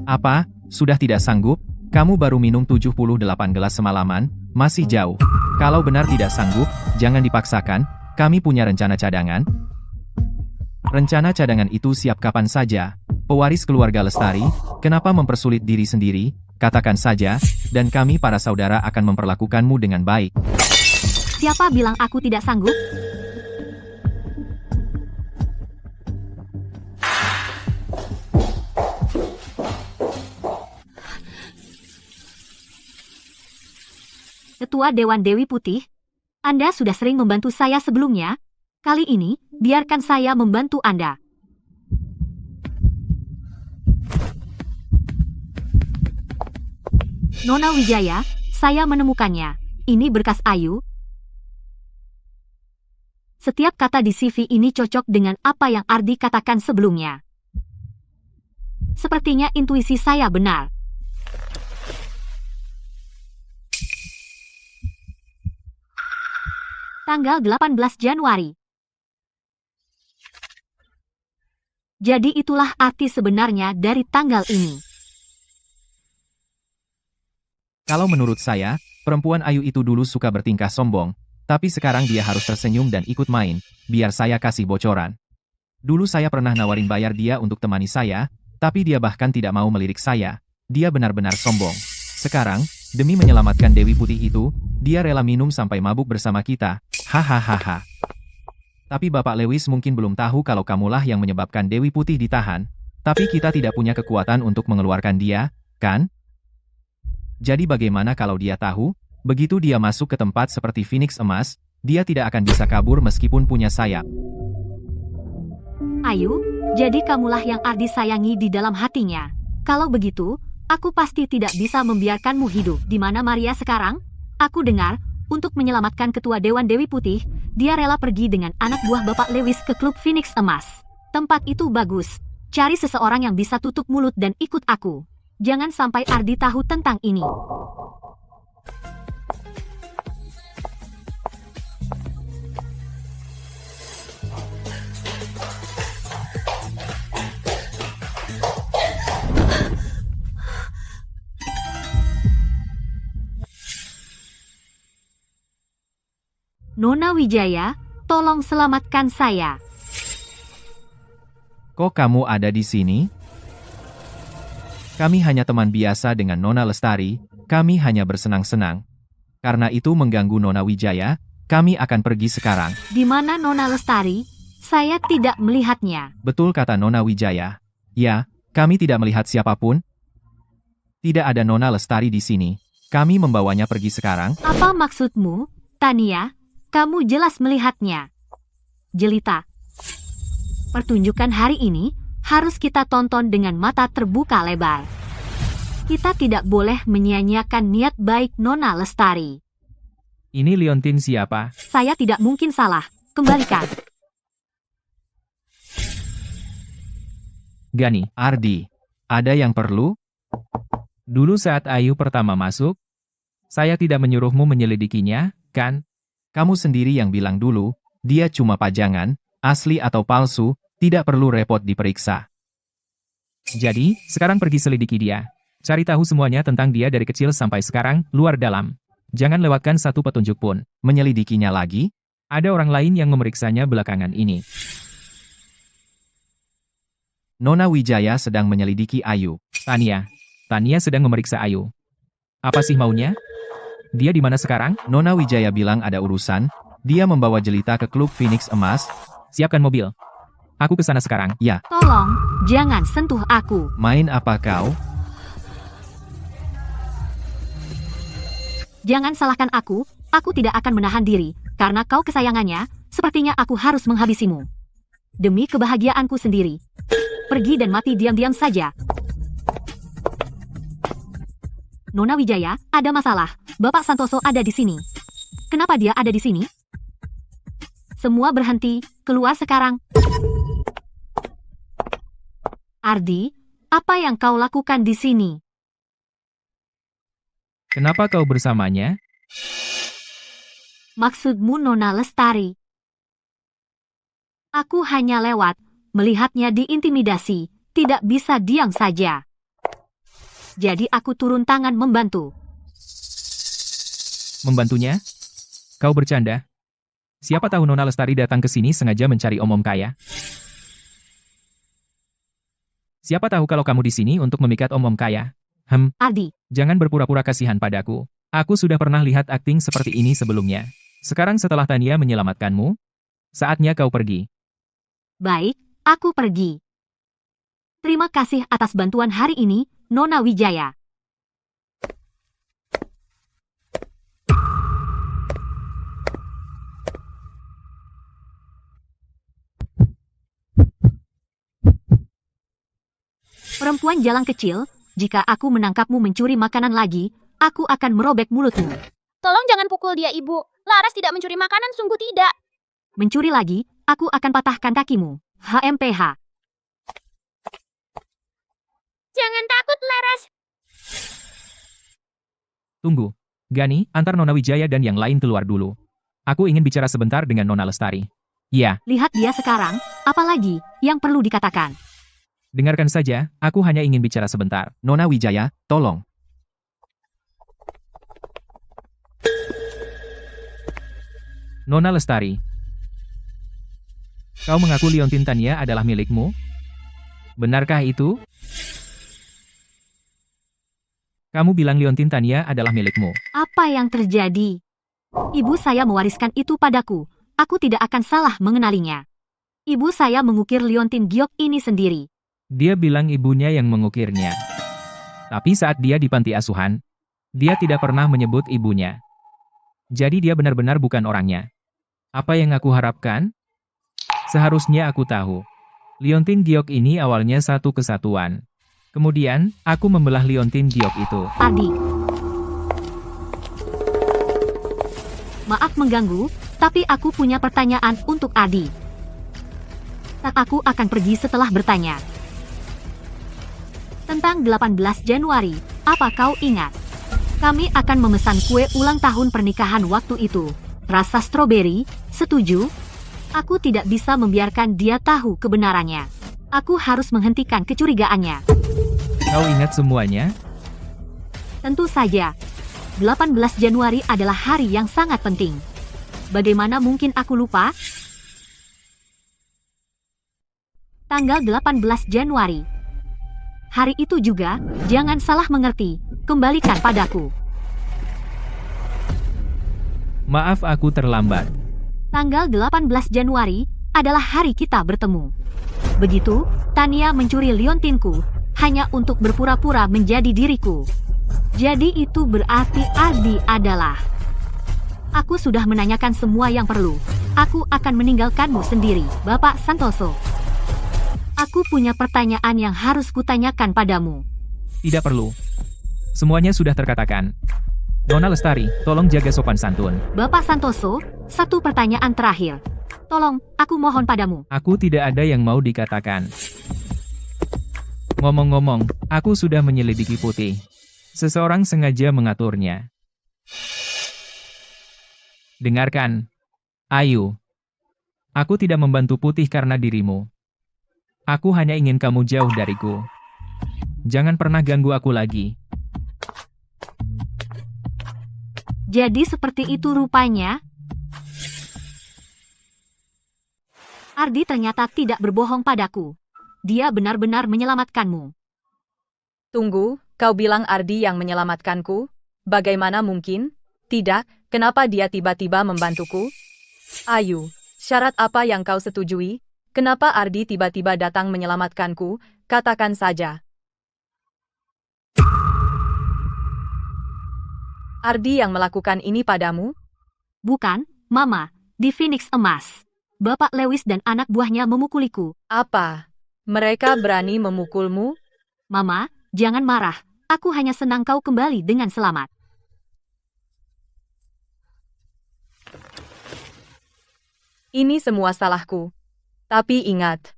Apa, sudah tidak sanggup? Kamu baru minum 78 gelas semalaman, masih jauh. Kalau benar tidak sanggup, jangan dipaksakan, kami punya rencana cadangan. Rencana cadangan itu siap kapan saja. Pewaris keluarga Lestari, kenapa mempersulit diri sendiri? Katakan saja, dan kami para saudara akan memperlakukanmu dengan baik. Siapa bilang aku tidak sanggup? Ketua Dewan Dewi Putih, Anda sudah sering membantu saya sebelumnya. Kali ini, biarkan saya membantu Anda. Nona Wijaya, saya menemukannya. Ini berkas Ayu. Setiap kata di CV ini cocok dengan apa yang Ardi katakan sebelumnya. Sepertinya intuisi saya benar. Tanggal 18 Januari. Jadi itulah arti sebenarnya dari tanggal ini. Kalau menurut saya, perempuan Ayu itu dulu suka bertingkah sombong, tapi sekarang dia harus tersenyum dan ikut main, biar saya kasih bocoran. Dulu saya pernah nawarin bayar dia untuk temani saya, tapi dia bahkan tidak mau melirik saya. Dia benar-benar sombong. Sekarang, demi menyelamatkan Dewi Putih itu, dia rela minum sampai mabuk bersama kita. Hahaha. Tapi Bapak Lewis mungkin belum tahu kalau kamulah yang menyebabkan Dewi Putih ditahan. Tapi kita tidak punya kekuatan untuk mengeluarkan dia, kan? Jadi bagaimana kalau dia tahu? Begitu dia masuk ke tempat seperti Phoenix Emas, dia tidak akan bisa kabur meskipun punya sayap. Ayu, jadi kamulah yang Ardi sayangi di dalam hatinya. Kalau begitu, aku pasti tidak bisa membiarkanmu hidup. Di mana Maria sekarang? Aku dengar, untuk menyelamatkan Ketua Dewan Dewi Putih, dia rela pergi dengan anak buah Bapak Lewis ke klub Phoenix Emas. Tempat itu bagus. Cari seseorang yang bisa tutup mulut dan ikut aku. Jangan sampai Ardi tahu tentang ini. Nona Wijaya, tolong selamatkan saya. Kok kamu ada di sini? Kami hanya teman biasa dengan Nona Lestari, kami hanya bersenang-senang. Karena itu mengganggu Nona Wijaya, kami akan pergi sekarang. Di mana Nona Lestari? Saya tidak melihatnya. Betul kata Nona Wijaya. Ya, kami tidak melihat siapapun. Tidak ada Nona Lestari di sini. Kami membawanya pergi sekarang. Apa maksudmu, Tania? Kamu jelas melihatnya. Jelita. Pertunjukan hari ini harus kita tonton dengan mata terbuka lebar. Kita tidak boleh menyia-nyiakan niat baik Nona Lestari. Ini Liontin siapa? Saya tidak mungkin salah. Kembalikan. Gani. Ardi, ada yang perlu? Dulu saat Ayu pertama masuk, saya tidak menyuruhmu menyelidikinya, kan? Kamu sendiri yang bilang dulu, dia cuma pajangan, asli atau palsu, tidak perlu repot diperiksa. Jadi, sekarang pergi selidiki dia. Cari tahu semuanya tentang dia dari kecil sampai sekarang, luar dalam. Jangan lewatkan satu petunjuk pun. Menyelidikinya lagi? Ada orang lain yang memeriksanya belakangan ini. Nona Wijaya sedang menyelidiki Ayu. Tania sedang memeriksa Ayu. Apa sih maunya? Dia di mana sekarang? Nona Wijaya bilang ada urusan, dia membawa Jelita ke klub Phoenix Emas. Siapkan mobil. Aku ke sana sekarang. Ya. Tolong, jangan sentuh aku. Main apa kau? Jangan salahkan aku tidak akan menahan diri. Karena kau kesayangannya, sepertinya aku harus menghabisimu. Demi kebahagiaanku sendiri. Pergi dan mati diam-diam saja. Nona Wijaya, ada masalah. Bapak Santoso ada di sini. Kenapa dia ada di sini? Semua berhenti, keluar sekarang. Ardi, apa yang kau lakukan di sini? Kenapa kau bersamanya? Maksudmu Nona Lestari? Aku hanya lewat, melihatnya diintimidasi, tidak bisa diam saja. Jadi aku turun tangan membantu. Membantunya? Kau bercanda? Siapa tahu Nona Lestari datang ke sini sengaja mencari om-om kaya? Siapa tahu kalau kamu di sini untuk memikat om-om kaya? Ardi, Jangan berpura-pura kasihan padaku. Aku sudah pernah lihat akting seperti ini sebelumnya. Sekarang setelah Tania menyelamatkanmu, saatnya kau pergi. baik, aku pergi. Terima kasih atas bantuan hari ini, Nona Wijaya. Perempuan jalan kecil, jika aku menangkapmu mencuri makanan lagi, aku akan merobek mulutmu. Tolong jangan pukul dia, Ibu. Laras tidak mencuri makanan, sungguh tidak. Mencuri lagi, aku akan patahkan kakimu. HMPH. Jangan takut, Laras. Tunggu. Gani, antar Nona Wijaya dan yang lain keluar dulu. Aku ingin bicara sebentar dengan Nona Lestari. Ya, Lihat dia sekarang, apalagi yang perlu dikatakan. dengarkan saja, aku hanya ingin bicara sebentar. Nona Wijaya, tolong. Nona Lestari. Kau mengaku Liontin Tania adalah milikmu? Benarkah itu? Kamu bilang Liontin Tania adalah milikmu. Apa yang terjadi? Ibu saya mewariskan itu padaku. Aku tidak akan salah mengenalinya. Ibu saya mengukir liontin giok ini sendiri. Dia bilang ibunya yang mengukirnya. Tapi saat dia di panti asuhan, dia tidak pernah menyebut ibunya. Jadi dia benar-benar bukan orangnya. Apa yang aku harapkan? Seharusnya aku tahu. Liontin giok ini awalnya satu kesatuan. Kemudian, aku membelah liontin giok itu. Ardi. Maaf mengganggu, tapi aku punya pertanyaan untuk Ardi. Tak aku akan pergi setelah bertanya. Tentang 18 Januari, apa kau ingat? Kami akan memesan kue ulang tahun pernikahan waktu itu. Rasa stroberi, setuju? Aku tidak bisa membiarkan dia tahu kebenarannya. Aku harus menghentikan kecurigaannya. Kau ingat semuanya? Tentu saja. 18 Januari adalah hari yang sangat penting. Bagaimana mungkin aku lupa? Tanggal 18 Januari. Hari itu juga, jangan salah mengerti, kembalikan padaku. Maaf aku terlambat. Tanggal 18 Januari adalah hari kita bertemu. Begitu, Tania mencuri liontinku, hanya untuk berpura-pura menjadi diriku. Jadi itu berarti Ardi adalah... Aku sudah menanyakan semua yang perlu. Aku akan meninggalkanmu sendiri, Bapak Santoso. Aku punya pertanyaan yang harus kutanyakan padamu. Tidak perlu. Semuanya sudah terkatakan. Nona Lestari, tolong jaga sopan santun. Bapak Santoso, satu pertanyaan terakhir. Tolong, aku mohon padamu. Aku tidak ada yang mau dikatakan. Ngomong-ngomong, aku sudah menyelidiki Putih. Seseorang sengaja mengaturnya. Dengarkan. Ayu. Aku tidak membantu Putih karena dirimu. Aku hanya ingin kamu jauh dariku. Jangan pernah ganggu aku lagi. Jadi seperti itu rupanya. Ardi ternyata tidak berbohong padaku. Dia benar-benar menyelamatkanmu. Tunggu, kau bilang Ardi yang menyelamatkanku? Bagaimana mungkin? Tidak, kenapa dia tiba-tiba membantuku? Ayu, syarat apa yang kau setujui? Kenapa Ardi tiba-tiba datang menyelamatkanku? Katakan saja. Ardi yang melakukan ini padamu? Bukan, Mama, di Phoenix Emas. Bapak Lewis dan anak buahnya memukuliku. Apa? Mereka berani memukulmu? Mama, jangan marah. Aku hanya senang kau kembali dengan selamat. Ini semua salahku. Tapi ingat,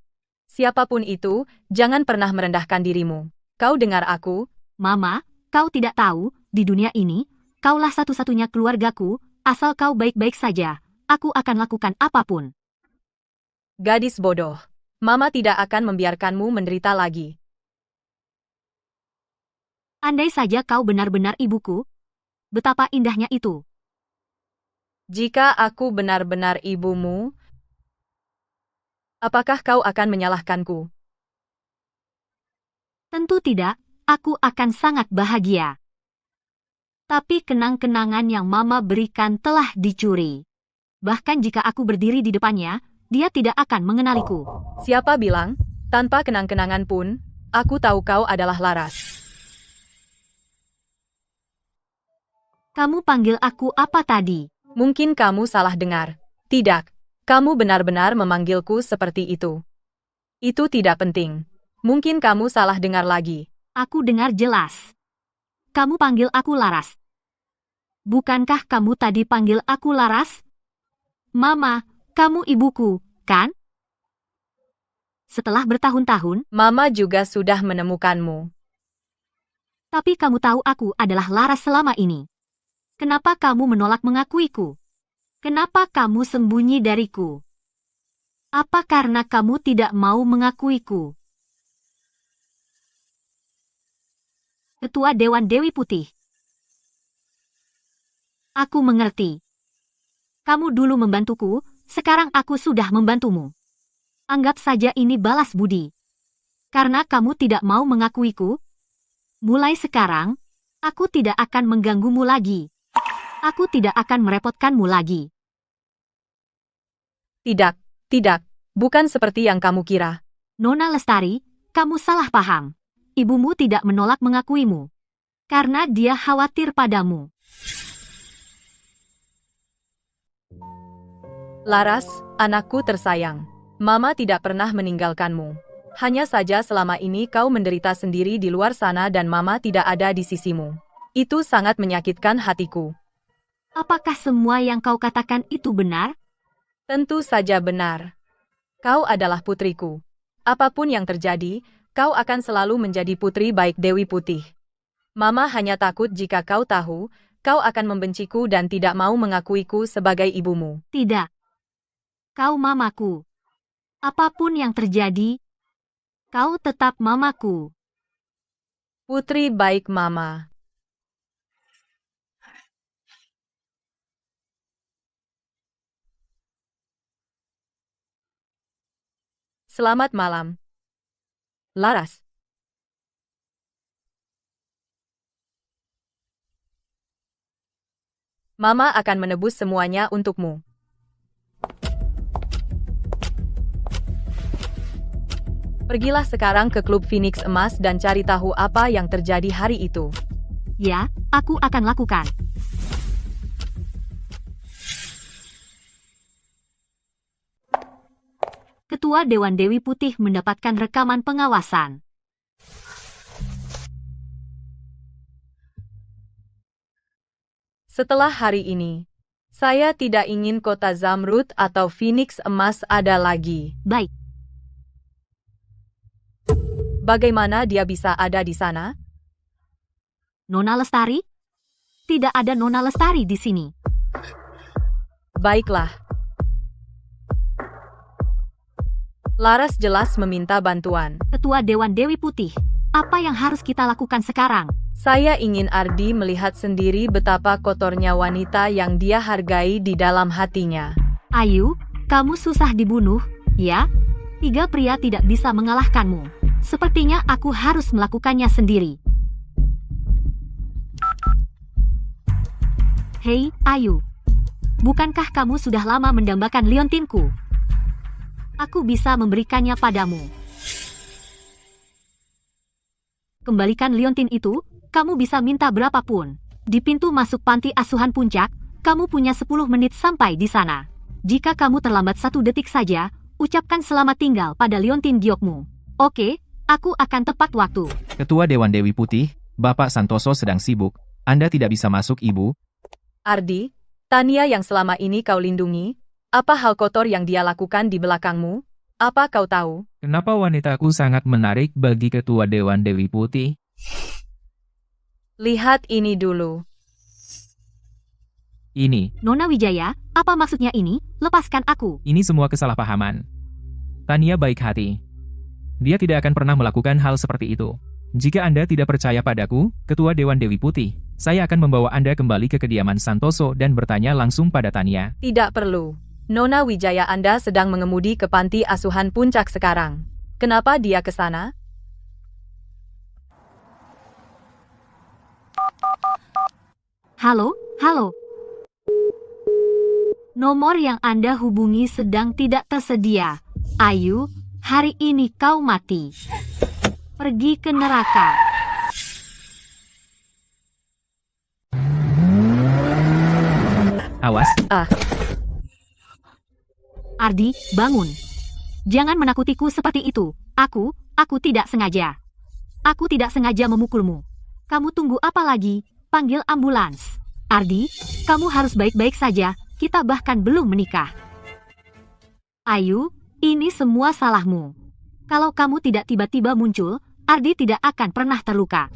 Siapapun itu, jangan pernah merendahkan dirimu. Kau dengar aku? Mama, kau tidak tahu, di dunia ini, kaulah satu-satunya keluargaku, asal kau baik-baik saja, aku akan lakukan apapun. Gadis bodoh. Mama tidak akan membiarkanmu menderita lagi. Andai saja kau benar-benar ibuku, betapa indahnya itu. Jika aku benar-benar ibumu, apakah kau akan menyalahkanku? Tentu tidak, aku akan sangat bahagia. Tapi kenang-kenangan yang Mama berikan telah dicuri. Bahkan jika aku berdiri di depannya, dia tidak akan mengenaliku. Siapa bilang? Tanpa kenang-kenangan pun, aku tahu kau adalah Laras. Kamu panggil aku apa tadi? Mungkin kamu salah dengar. Tidak, kamu benar-benar memanggilku seperti itu. Itu tidak penting. Mungkin kamu salah dengar lagi. Aku dengar jelas. Kamu panggil aku Laras. Bukankah kamu tadi panggil aku Laras? Mama, kamu ibuku, kan? Setelah bertahun-tahun, Mama juga sudah menemukanmu. tapi kamu tahu aku adalah Laras selama ini. Kenapa kamu menolak mengakuiku? Kenapa kamu sembunyi dariku? Apa karena kamu tidak mau mengakuiku? Ketua Dewan Dewi Putih. Aku mengerti. Kamu dulu membantuku, sekarang aku sudah membantumu. Anggap saja ini balas budi. Karena kamu tidak mau mengakuiku, mulai sekarang, aku tidak akan mengganggumu lagi. Aku tidak akan merepotkanmu lagi. Tidak, tidak. Bukan seperti yang kamu kira. Nona Lestari, kamu salah paham. Ibumu tidak menolak mengakuimu. Karena dia khawatir padamu. Laras, anakku tersayang. Mama tidak pernah meninggalkanmu. Hanya saja selama ini kau menderita sendiri di luar sana dan Mama tidak ada di sisimu. Itu sangat menyakitkan hatiku. Apakah semua yang kau katakan itu benar? Tentu saja benar. Kau adalah putriku. Apapun yang terjadi, kau akan selalu menjadi putri baik Dewi Putih. Mama hanya takut jika kau tahu, kau akan membenciku dan tidak mau mengakuiku sebagai ibumu. Tidak. Kau mamaku. Apapun yang terjadi, kau tetap mamaku. Putri baik Mama. Selamat malam. Laras. Mama akan menebus semuanya untukmu. Pergilah sekarang ke Klub Phoenix Emas dan cari tahu apa yang terjadi hari itu. Ya, aku akan lakukan. Ketua Dewan Dewi Putih mendapatkan rekaman pengawasan. Setelah hari ini, saya tidak ingin kota Zamrud atau Phoenix Emas ada lagi. Baik, Bagaimana dia bisa ada di sana? Nona Lestari? Tidak ada Nona Lestari di sini. Baiklah. Laras jelas meminta bantuan. Ketua Dewan Dewi Putih, apa yang harus kita lakukan sekarang? Saya ingin Ardi melihat sendiri betapa kotornya wanita yang dia hargai di dalam hatinya. Ayu, kamu susah dibunuh, ya? 3 pria tidak bisa mengalahkanmu. Sepertinya aku harus melakukannya sendiri. Hei, Ayu. Bukankah kamu sudah lama mendambakan liontinku? Aku bisa memberikannya padamu. Kembalikan liontin itu, kamu bisa minta berapapun. Di pintu masuk panti asuhan puncak, kamu punya 10 menit sampai di sana. Jika kamu terlambat 1 detik saja, ucapkan selamat tinggal pada liontin giokmu. Oke, aku akan tepat waktu. Ketua Dewan Dewi Putih, Bapak Santoso sedang sibuk. Anda tidak bisa masuk, Ibu. Ardi, Tania yang selama ini kau lindungi, apa hal kotor yang dia lakukan di belakangmu? Apa kau tahu? Kenapa wanitaku sangat menarik bagi ketua Dewan Dewi Putih? Lihat ini dulu. Ini Nona Wijaya, apa maksudnya ini? Lepaskan aku. semua kesalahpahaman. Tania baik hati. Dia tidak akan pernah melakukan hal seperti itu. Jika Anda tidak percaya padaku, Ketua Dewan Dewi Putih, saya akan membawa Anda kembali ke kediaman Santoso dan bertanya langsung pada Tania. Tidak perlu. Nona Wijaya, Anda sedang mengemudi ke panti asuhan Puncak sekarang. Kenapa dia ke sana? Halo, halo. Nomor yang Anda hubungi sedang tidak tersedia. Ayu, hari ini kau mati. Pergi ke neraka. Awas, Ardi, bangun. Jangan menakutiku seperti itu. Aku tidak sengaja. Aku tidak sengaja memukulmu. Kamu tunggu apa lagi? Panggil ambulans. Ardi, kamu harus baik-baik saja. Kita bahkan belum menikah. Ayu, ini semua salahmu. Kalau kamu tidak tiba-tiba muncul, Ardi tidak akan pernah terluka.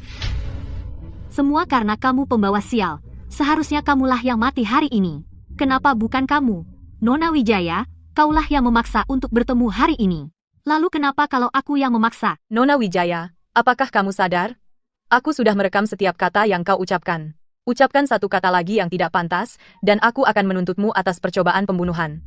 Semua karena kamu pembawa sial. Seharusnya kamulah yang mati hari ini. Kenapa bukan kamu? Nona Wijaya, kaulah yang memaksa untuk bertemu hari ini. Lalu kenapa kalau aku yang memaksa? Nona Wijaya, apakah kamu sadar? Aku sudah merekam setiap kata yang kau ucapkan. Ucapkan satu kata lagi yang tidak pantas, dan aku akan menuntutmu atas percobaan pembunuhan.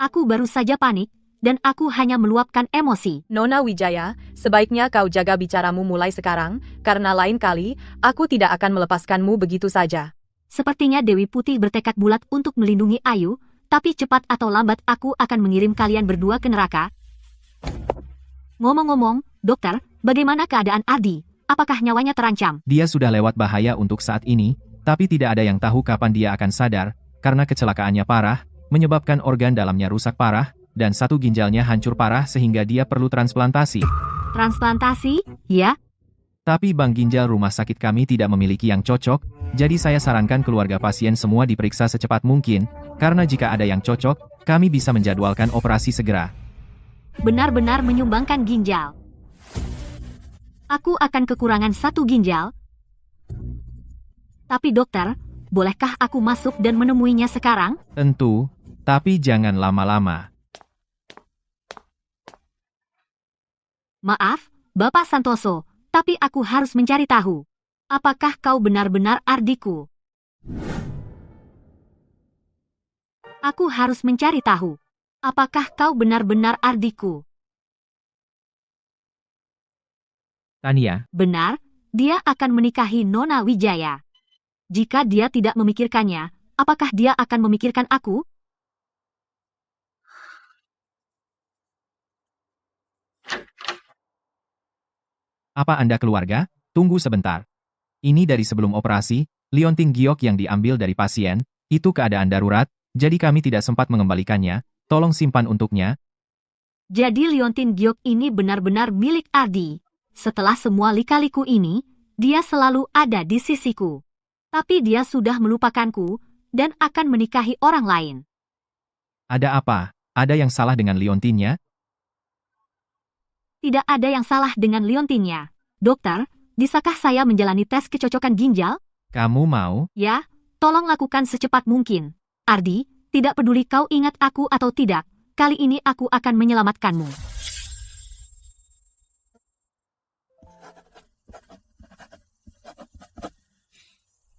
Aku baru saja panik, dan aku hanya meluapkan emosi. Nona Wijaya, sebaiknya kau jaga bicaramu mulai sekarang, karena lain kali, aku tidak akan melepaskanmu begitu saja. Sepertinya Dewi Putih bertekad bulat untuk melindungi Ayu, tapi cepat atau lambat aku akan mengirim kalian berdua ke neraka. Ngomong-ngomong, dokter, bagaimana keadaan Ardi? Apakah nyawanya terancam? Dia sudah lewat bahaya untuk saat ini, tapi tidak ada yang tahu kapan dia akan sadar, karena kecelakaannya parah, menyebabkan organ dalamnya rusak parah, dan satu ginjalnya hancur parah sehingga dia perlu transplantasi. Transplantasi? Ya? Tapi bank ginjal rumah sakit kami tidak memiliki yang cocok, jadi saya sarankan keluarga pasien semua diperiksa secepat mungkin, karena jika ada yang cocok, kami bisa menjadwalkan operasi segera. Benar-benar menyumbangkan ginjal. Aku akan kekurangan satu ginjal. Tapi dokter, bolehkah aku masuk dan menemuinya sekarang? Tentu, tapi jangan lama-lama. Maaf, Bapak Santoso, tapi aku harus mencari tahu. Apakah kau benar-benar Ardiku? Aku harus mencari tahu. Apakah kau benar-benar Ardiku? Tania, Benar, dia akan menikahi Nona Wijaya. Jika dia tidak memikirkannya, apakah dia akan memikirkan aku? Apa Anda keluarga? Tunggu sebentar. Ini dari sebelum operasi, liontin giok yang diambil dari pasien, itu keadaan darurat, jadi kami tidak sempat mengembalikannya, tolong simpan untuknya. Jadi liontin giok ini benar-benar milik Ardi. Setelah semua lika-liku ini, dia selalu ada di sisiku. Tapi dia sudah melupakanku, dan akan menikahi orang lain. Ada apa? Ada yang salah dengan liontinnya? Tidak ada yang salah dengan liontinnya. Dokter, bisakah saya menjalani tes kecocokan ginjal? Kamu mau? Ya, tolong lakukan secepat mungkin. Ardi, tidak peduli kau ingat aku atau tidak, kali ini aku akan menyelamatkanmu.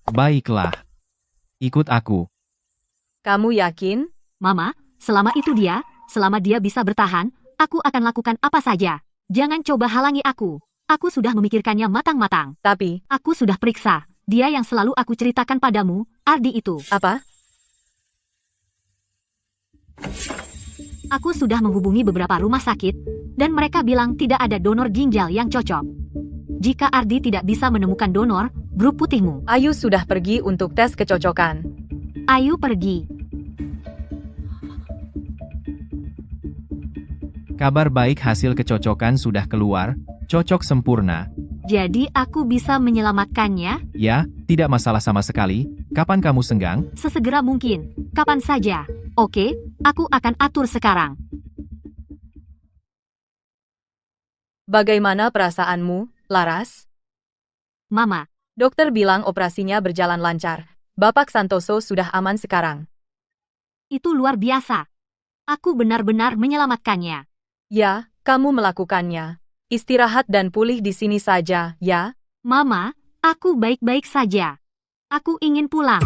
Baiklah. Ikut aku. Kamu yakin? Mama, selama dia bisa bertahan, aku akan lakukan apa saja. Jangan coba halangi aku. Aku sudah memikirkannya matang-matang. Tapi, Aku sudah periksa. Dia yang selalu aku ceritakan padamu, Ardi itu. apa? Aku sudah menghubungi beberapa rumah sakit, dan mereka bilang tidak ada donor ginjal yang cocok. Jika Ardi tidak bisa menemukan donor, grup putihmu. Ayu sudah pergi untuk tes kecocokan. Ayu pergi. Kabar baik, hasil kecocokan sudah keluar, cocok sempurna. Jadi aku bisa menyelamatkannya? Ya, tidak masalah sama sekali. Kapan kamu senggang? Sesegera mungkin. Kapan saja. Oke, aku akan atur sekarang. Bagaimana perasaanmu, Laras? Mama, Dokter bilang operasinya berjalan lancar. Bapak Santoso sudah aman sekarang. itu luar biasa. Aku benar-benar menyelamatkannya. Ya, kamu melakukannya. Istirahat dan pulih di sini saja, ya? Mama, aku baik-baik saja. Aku ingin pulang.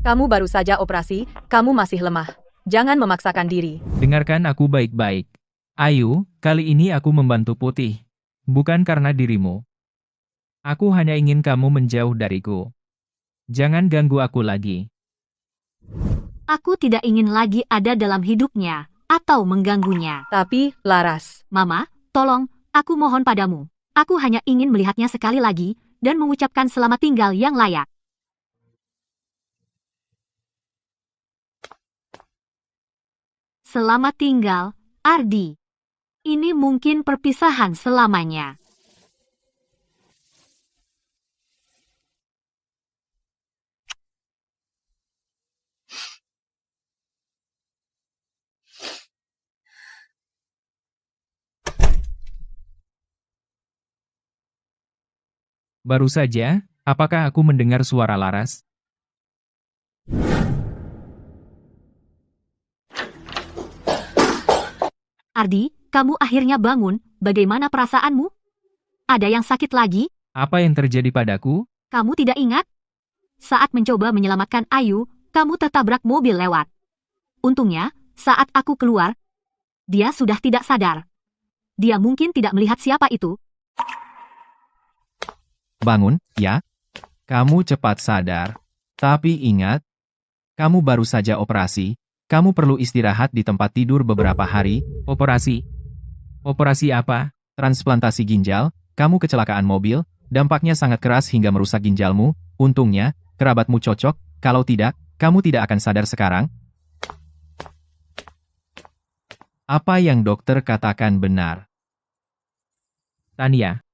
Kamu baru saja operasi, kamu masih lemah. Jangan memaksakan diri. Dengarkan aku baik-baik. Ayu, kali ini aku membantu Putih. Bukan karena dirimu. Aku hanya ingin kamu menjauh dariku. Jangan ganggu aku lagi. Aku tidak ingin lagi ada dalam hidupnya atau mengganggunya. Tapi, Laras, Mama, tolong, aku mohon padamu. Aku hanya ingin melihatnya sekali lagi dan mengucapkan selamat tinggal yang layak. Selamat tinggal, Ardi. Ini mungkin perpisahan selamanya. Baru saja, apakah aku mendengar suara Laras? Ardi, kamu akhirnya bangun. Bagaimana perasaanmu? Ada yang sakit lagi? Apa yang terjadi padaku? Kamu tidak ingat? Saat mencoba menyelamatkan Ayu, kamu tertabrak mobil lewat. Untungnya, saat aku keluar, dia sudah tidak sadar. Dia mungkin tidak melihat siapa itu. Bangun, ya. Kamu cepat sadar. Tapi ingat, kamu baru saja operasi. Kamu perlu istirahat di tempat tidur beberapa hari. Operasi? Operasi apa? Transplantasi ginjal, kamu kecelakaan mobil, dampaknya sangat keras hingga merusak ginjalmu. Untungnya, kerabatmu cocok. Kalau tidak, kamu tidak akan sadar sekarang. Apa yang dokter katakan benar. Tania.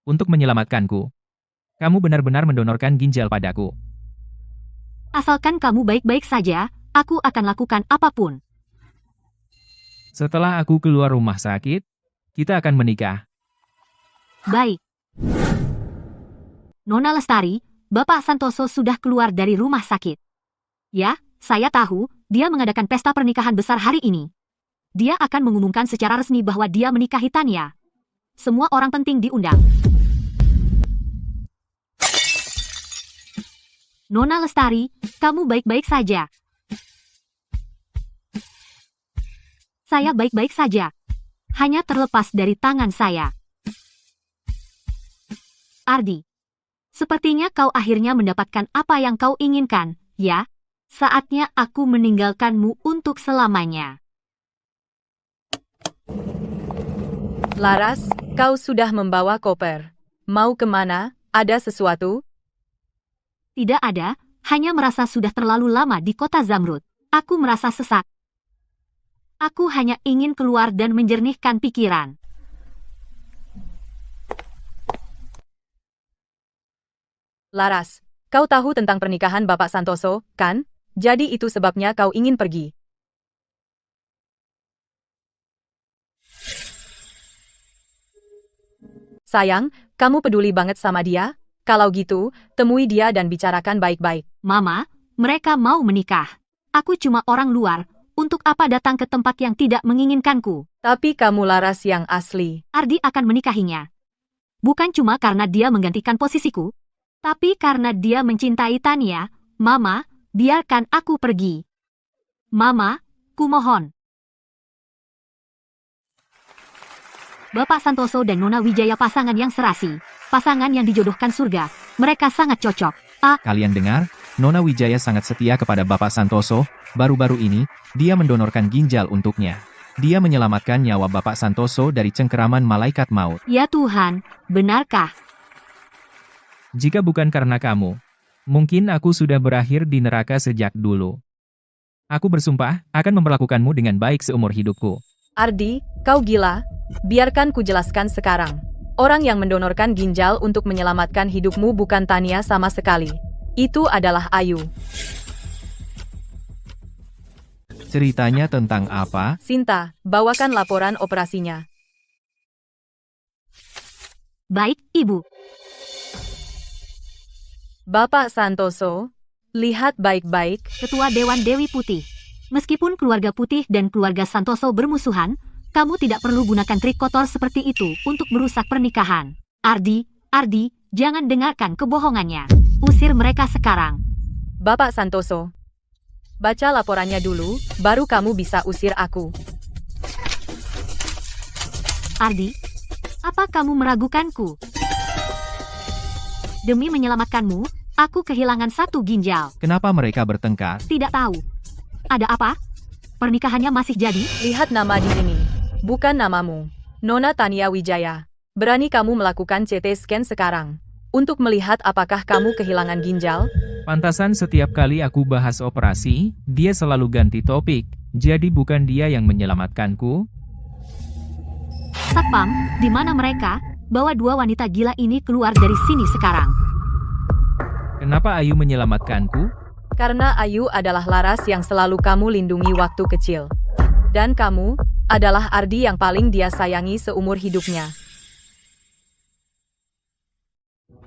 Untuk menyelamatkanku. Kamu benar-benar mendonorkan ginjal padaku. Asalkan kamu baik-baik saja, aku akan lakukan apapun. Setelah aku keluar rumah sakit, kita akan menikah. Baik. Nona Lestari, Bapak Santoso sudah keluar dari rumah sakit. Ya, saya tahu, dia mengadakan pesta pernikahan besar hari ini. Dia akan mengumumkan secara resmi bahwa dia menikahi Tania. Semua orang penting diundang. Nona Lestari, kamu baik-baik saja. Saya baik-baik saja. Hanya terlepas dari tangan saya. Ardi. Sepertinya kau akhirnya mendapatkan apa yang kau inginkan, ya? Saatnya aku meninggalkanmu untuk selamanya. Laras, kau sudah membawa koper. Mau kemana? Ada sesuatu? Tidak ada, hanya merasa sudah terlalu lama di kota Zamrud. Aku merasa sesak. Aku hanya ingin keluar dan menjernihkan pikiran. Laras, kau tahu tentang pernikahan Bapak Santoso, kan? Jadi itu sebabnya kau ingin pergi. Sayang, kamu peduli banget sama dia? Kalau gitu, temui dia dan bicarakan baik-baik. Mama, mereka mau menikah. Aku cuma orang luar, untuk apa datang ke tempat yang tidak menginginkanku? Tapi kamu Laras yang asli. Ardi akan menikahinya. Bukan cuma karena dia menggantikan posisiku, tapi karena dia mencintai Tania. Mama, biarkan aku pergi. Mama, kumohon. Bapak Santoso dan Nona Wijaya pasangan yang serasi. Pasangan yang dijodohkan surga. Mereka sangat cocok. Kalian dengar? Nona Wijaya sangat setia kepada Bapak Santoso. Baru-baru ini, dia mendonorkan ginjal untuknya. Dia menyelamatkan nyawa Bapak Santoso dari cengkeraman malaikat maut. Ya Tuhan, benarkah? Jika bukan karena kamu, mungkin aku sudah berakhir di neraka sejak dulu. Aku bersumpah akan memperlakukanmu dengan baik seumur hidupku. Ardi, kau gila? Biarkan ku jelaskan sekarang. Orang yang mendonorkan ginjal untuk menyelamatkan hidupmu bukan Tania sama sekali. Itu adalah Ayu. Ceritanya tentang apa? Sinta, bawakan laporan operasinya. Baik, Ibu. Bapak Santoso, lihat baik-baik. Ketua Dewan Dewi Putih. Meskipun keluarga Putih dan keluarga Santoso bermusuhan, kamu tidak perlu gunakan trik kotor seperti itu untuk merusak pernikahan. Ardi, jangan dengarkan kebohongannya. Usir mereka sekarang. Bapak Santoso, baca laporannya dulu, baru kamu bisa usir aku. Ardi, apa kamu meragukanku? Demi menyelamatkanmu, aku kehilangan satu ginjal. Kenapa mereka bertengkar? Tidak tahu. Ada apa? Pernikahannya masih jadi? Lihat nama di sini, bukan namamu. Nona Tania Wijaya. Berani kamu melakukan CT scan sekarang untuk melihat apakah kamu kehilangan ginjal? Pantasan setiap kali aku bahas operasi, dia selalu ganti topik. Jadi bukan dia yang menyelamatkanku? Satpam, di mana mereka? Bawa dua wanita gila ini keluar dari sini sekarang. Kenapa Ayu menyelamatkanku? Karena Ayu adalah Laras yang selalu kamu lindungi waktu kecil. Dan kamu adalah Ardi yang paling dia sayangi seumur hidupnya.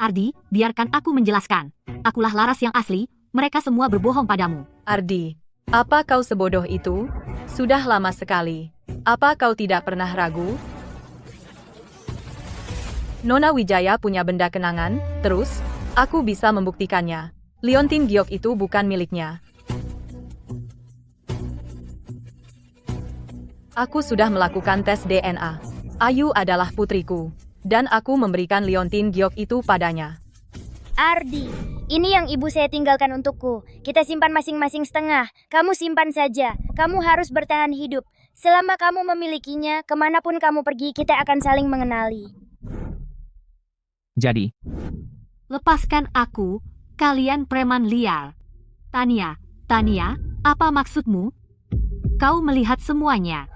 Ardi, biarkan aku menjelaskan. Akulah Laras yang asli, mereka semua berbohong padamu. Ardi, apa kau sebodoh itu? Sudah lama sekali. Apa kau tidak pernah ragu? Nona Wijaya punya benda kenangan, terus, aku bisa membuktikannya. Liontin giok itu bukan miliknya. Aku sudah melakukan tes DNA. Ayu adalah putriku. Dan aku memberikan liontin giok itu padanya. Ardi, ini yang ibu saya tinggalkan untukku. Kita simpan masing-masing setengah. Kamu simpan saja. Kamu harus bertahan hidup. Selama kamu memilikinya, kemanapun kamu pergi, kita akan saling mengenali. Jadi, Lepaskan aku, kalian preman liar. Tania, apa maksudmu? Kau melihat semuanya.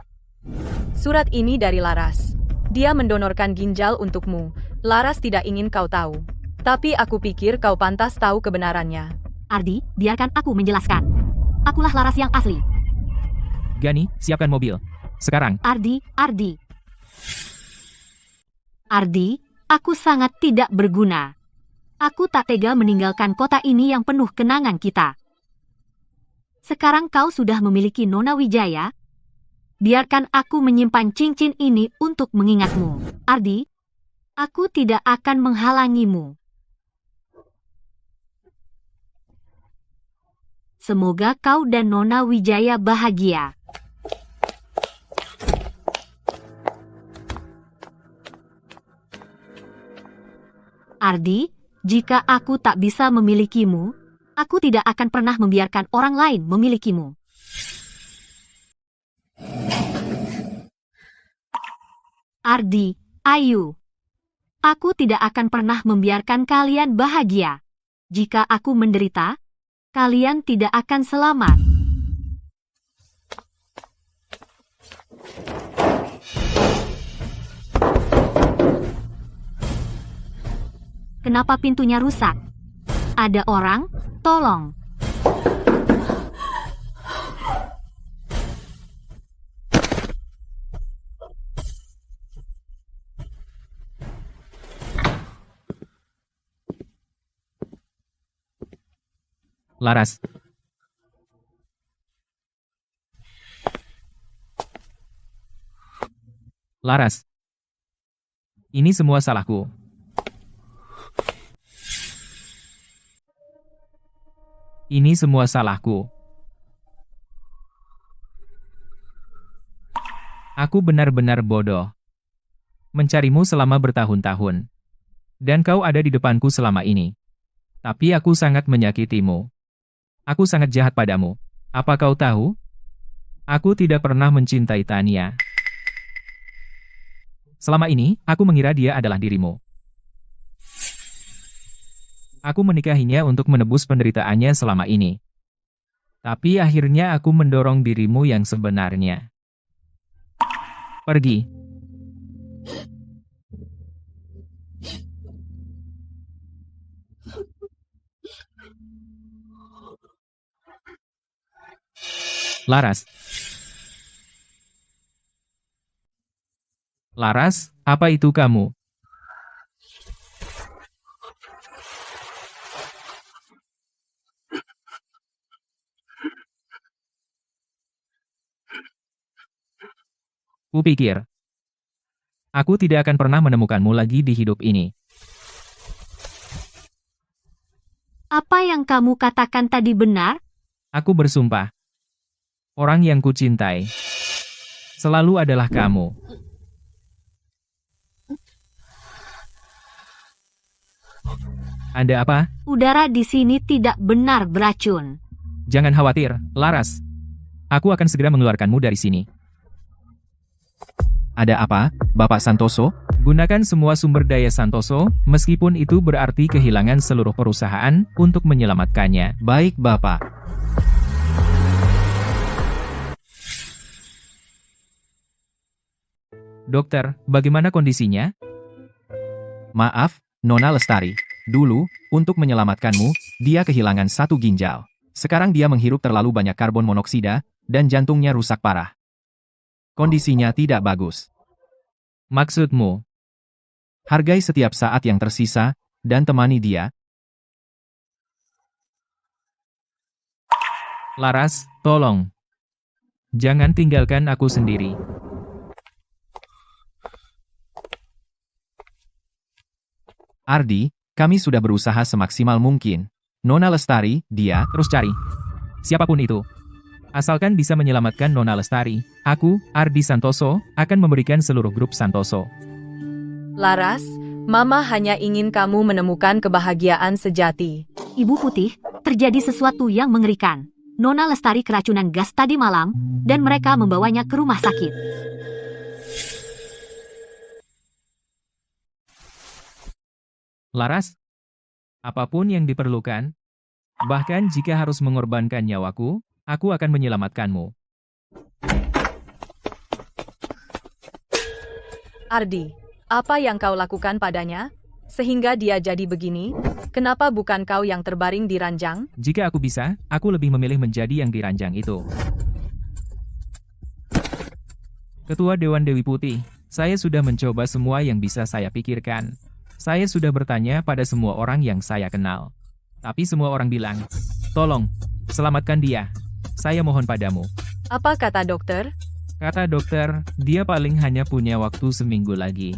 Surat ini dari Laras. Dia mendonorkan ginjal untukmu. Laras tidak ingin kau tahu. Tapi aku pikir kau pantas tahu kebenarannya. Ardi, biarkan aku menjelaskan. Akulah Laras yang asli. Gani, siapkan mobil. Sekarang. Ardi, aku sangat tidak berguna. Aku tak tega meninggalkan kota ini yang penuh kenangan kita. Sekarang kau sudah memiliki Nona Wijaya. Biarkan aku menyimpan cincin ini untuk mengingatmu. Ardi, aku tidak akan menghalangimu. Semoga kau dan Nona Wijaya bahagia. Ardi, jika aku tak bisa memilikimu, aku tidak akan pernah membiarkan orang lain memilikimu. Ardi, Ayu. Aku tidak akan pernah membiarkan kalian bahagia. Jika aku menderita, kalian tidak akan selamat. Kenapa pintunya rusak? Ada orang? Tolong. Laras. Laras. Ini semua salahku. Ini semua salahku. Aku benar-benar bodoh. Mencarimu selama bertahun-tahun. Dan kau ada di depanku selama ini. Tapi aku sangat menyakitimu. Aku sangat jahat padamu. Apa kau tahu? Aku tidak pernah mencintai Tania. Selama ini, aku mengira dia adalah dirimu. Aku menikahinya untuk menebus penderitaannya selama ini. Tapi akhirnya aku mendorong dirimu yang sebenarnya. Pergi. Laras. Laras, apa itu kamu? Kupikir, aku tidak akan pernah menemukanmu lagi di hidup ini. Apa yang kamu katakan tadi benar? Aku bersumpah, orang yang kucintai selalu adalah kamu. Anda apa? Udara di sini tidak benar beracun. Jangan khawatir, Laras. Aku akan segera mengeluarkanmu dari sini. Ada apa, Bapak Santoso? Gunakan semua sumber daya Santoso, meskipun itu berarti kehilangan seluruh perusahaan, untuk menyelamatkannya. Baik, Bapak. Dokter, bagaimana kondisinya? Maaf, Nona Lestari. Dulu, untuk menyelamatkanmu, dia kehilangan satu ginjal. Sekarang dia menghirup terlalu banyak karbon monoksida, dan jantungnya rusak parah. Kondisinya tidak bagus. Maksudmu? Hargai setiap saat yang tersisa, dan temani dia. Laras, tolong. Jangan tinggalkan aku sendiri. Ardi, kami sudah berusaha semaksimal mungkin. Nona Lestari, dia... Terus cari. Siapapun itu. Asalkan bisa menyelamatkan Nona Lestari, aku, Ardi Santoso, akan memberikan seluruh grup Santoso. Laras, Mama hanya ingin kamu menemukan kebahagiaan sejati. Ibu Putih, terjadi sesuatu yang mengerikan. Nona Lestari keracunan gas tadi malam, dan mereka membawanya ke rumah sakit. Laras, apapun yang diperlukan, bahkan jika harus mengorbankan nyawaku, aku akan menyelamatkanmu. Ardi, apa yang kau lakukan padanya? Sehingga dia jadi begini? Kenapa bukan kau yang terbaring di ranjang? Jika aku bisa, aku lebih memilih menjadi yang di ranjang itu. Ketua Dewan Dewi Putih, saya sudah mencoba semua yang bisa saya pikirkan. Saya sudah bertanya pada semua orang yang saya kenal. Tapi semua orang bilang, tolong, selamatkan dia. Saya mohon padamu. Apa kata dokter? Kata dokter, dia paling hanya punya waktu seminggu lagi.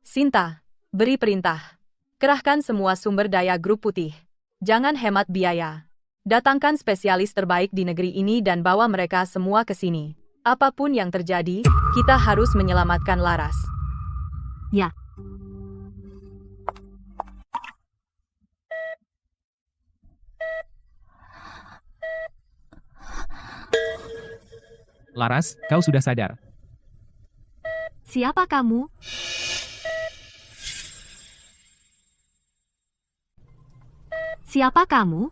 Sinta, beri perintah. Kerahkan semua sumber daya grup putih. Jangan hemat biaya. Datangkan spesialis terbaik di negeri ini dan bawa mereka semua ke sini. Apapun yang terjadi, kita harus menyelamatkan Laras. Ya. Laras, kau sudah sadar. Siapa kamu? Siapa kamu?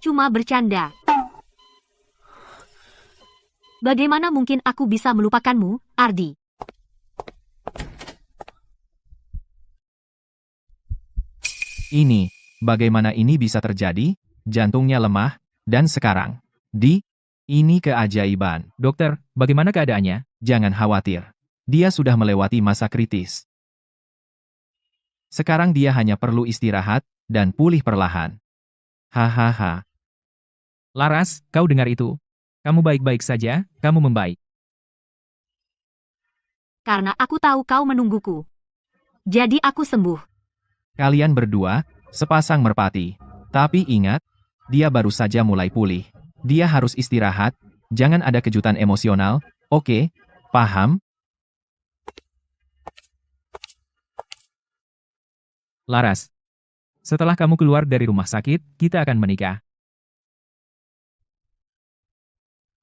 Cuma bercanda. Bagaimana mungkin aku bisa melupakanmu, Ardi? Ini, bagaimana ini bisa terjadi? Jantungnya lemah, dan sekarang. Ini keajaiban. Dokter, bagaimana keadaannya? Jangan khawatir. Dia sudah melewati masa kritis. Sekarang dia hanya perlu istirahat, dan pulih perlahan. Hahaha. Laras, kau dengar itu? Kamu baik-baik saja, kamu membaik. Karena aku tahu kau menungguku. Jadi aku sembuh. Kalian berdua, sepasang merpati. Tapi ingat, dia baru saja mulai pulih. Dia harus istirahat, jangan ada kejutan emosional, oke? Paham? Laras, setelah kamu keluar dari rumah sakit, kita akan menikah.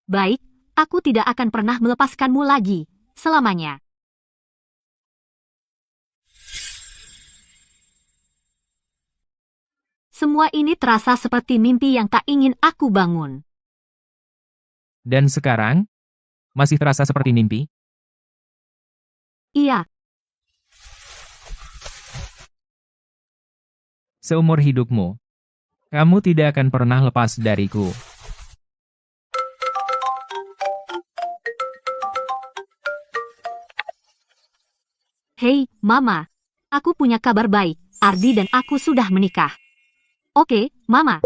Baik, aku tidak akan pernah melepaskanmu lagi, selamanya. Semua ini terasa seperti mimpi yang tak ingin aku bangun. Dan sekarang, masih terasa seperti mimpi? Iya, seumur hidupmu. Kamu tidak akan pernah lepas dariku. Hei, Mama. Aku punya kabar baik. Ardi dan aku sudah menikah. Oke, Mama.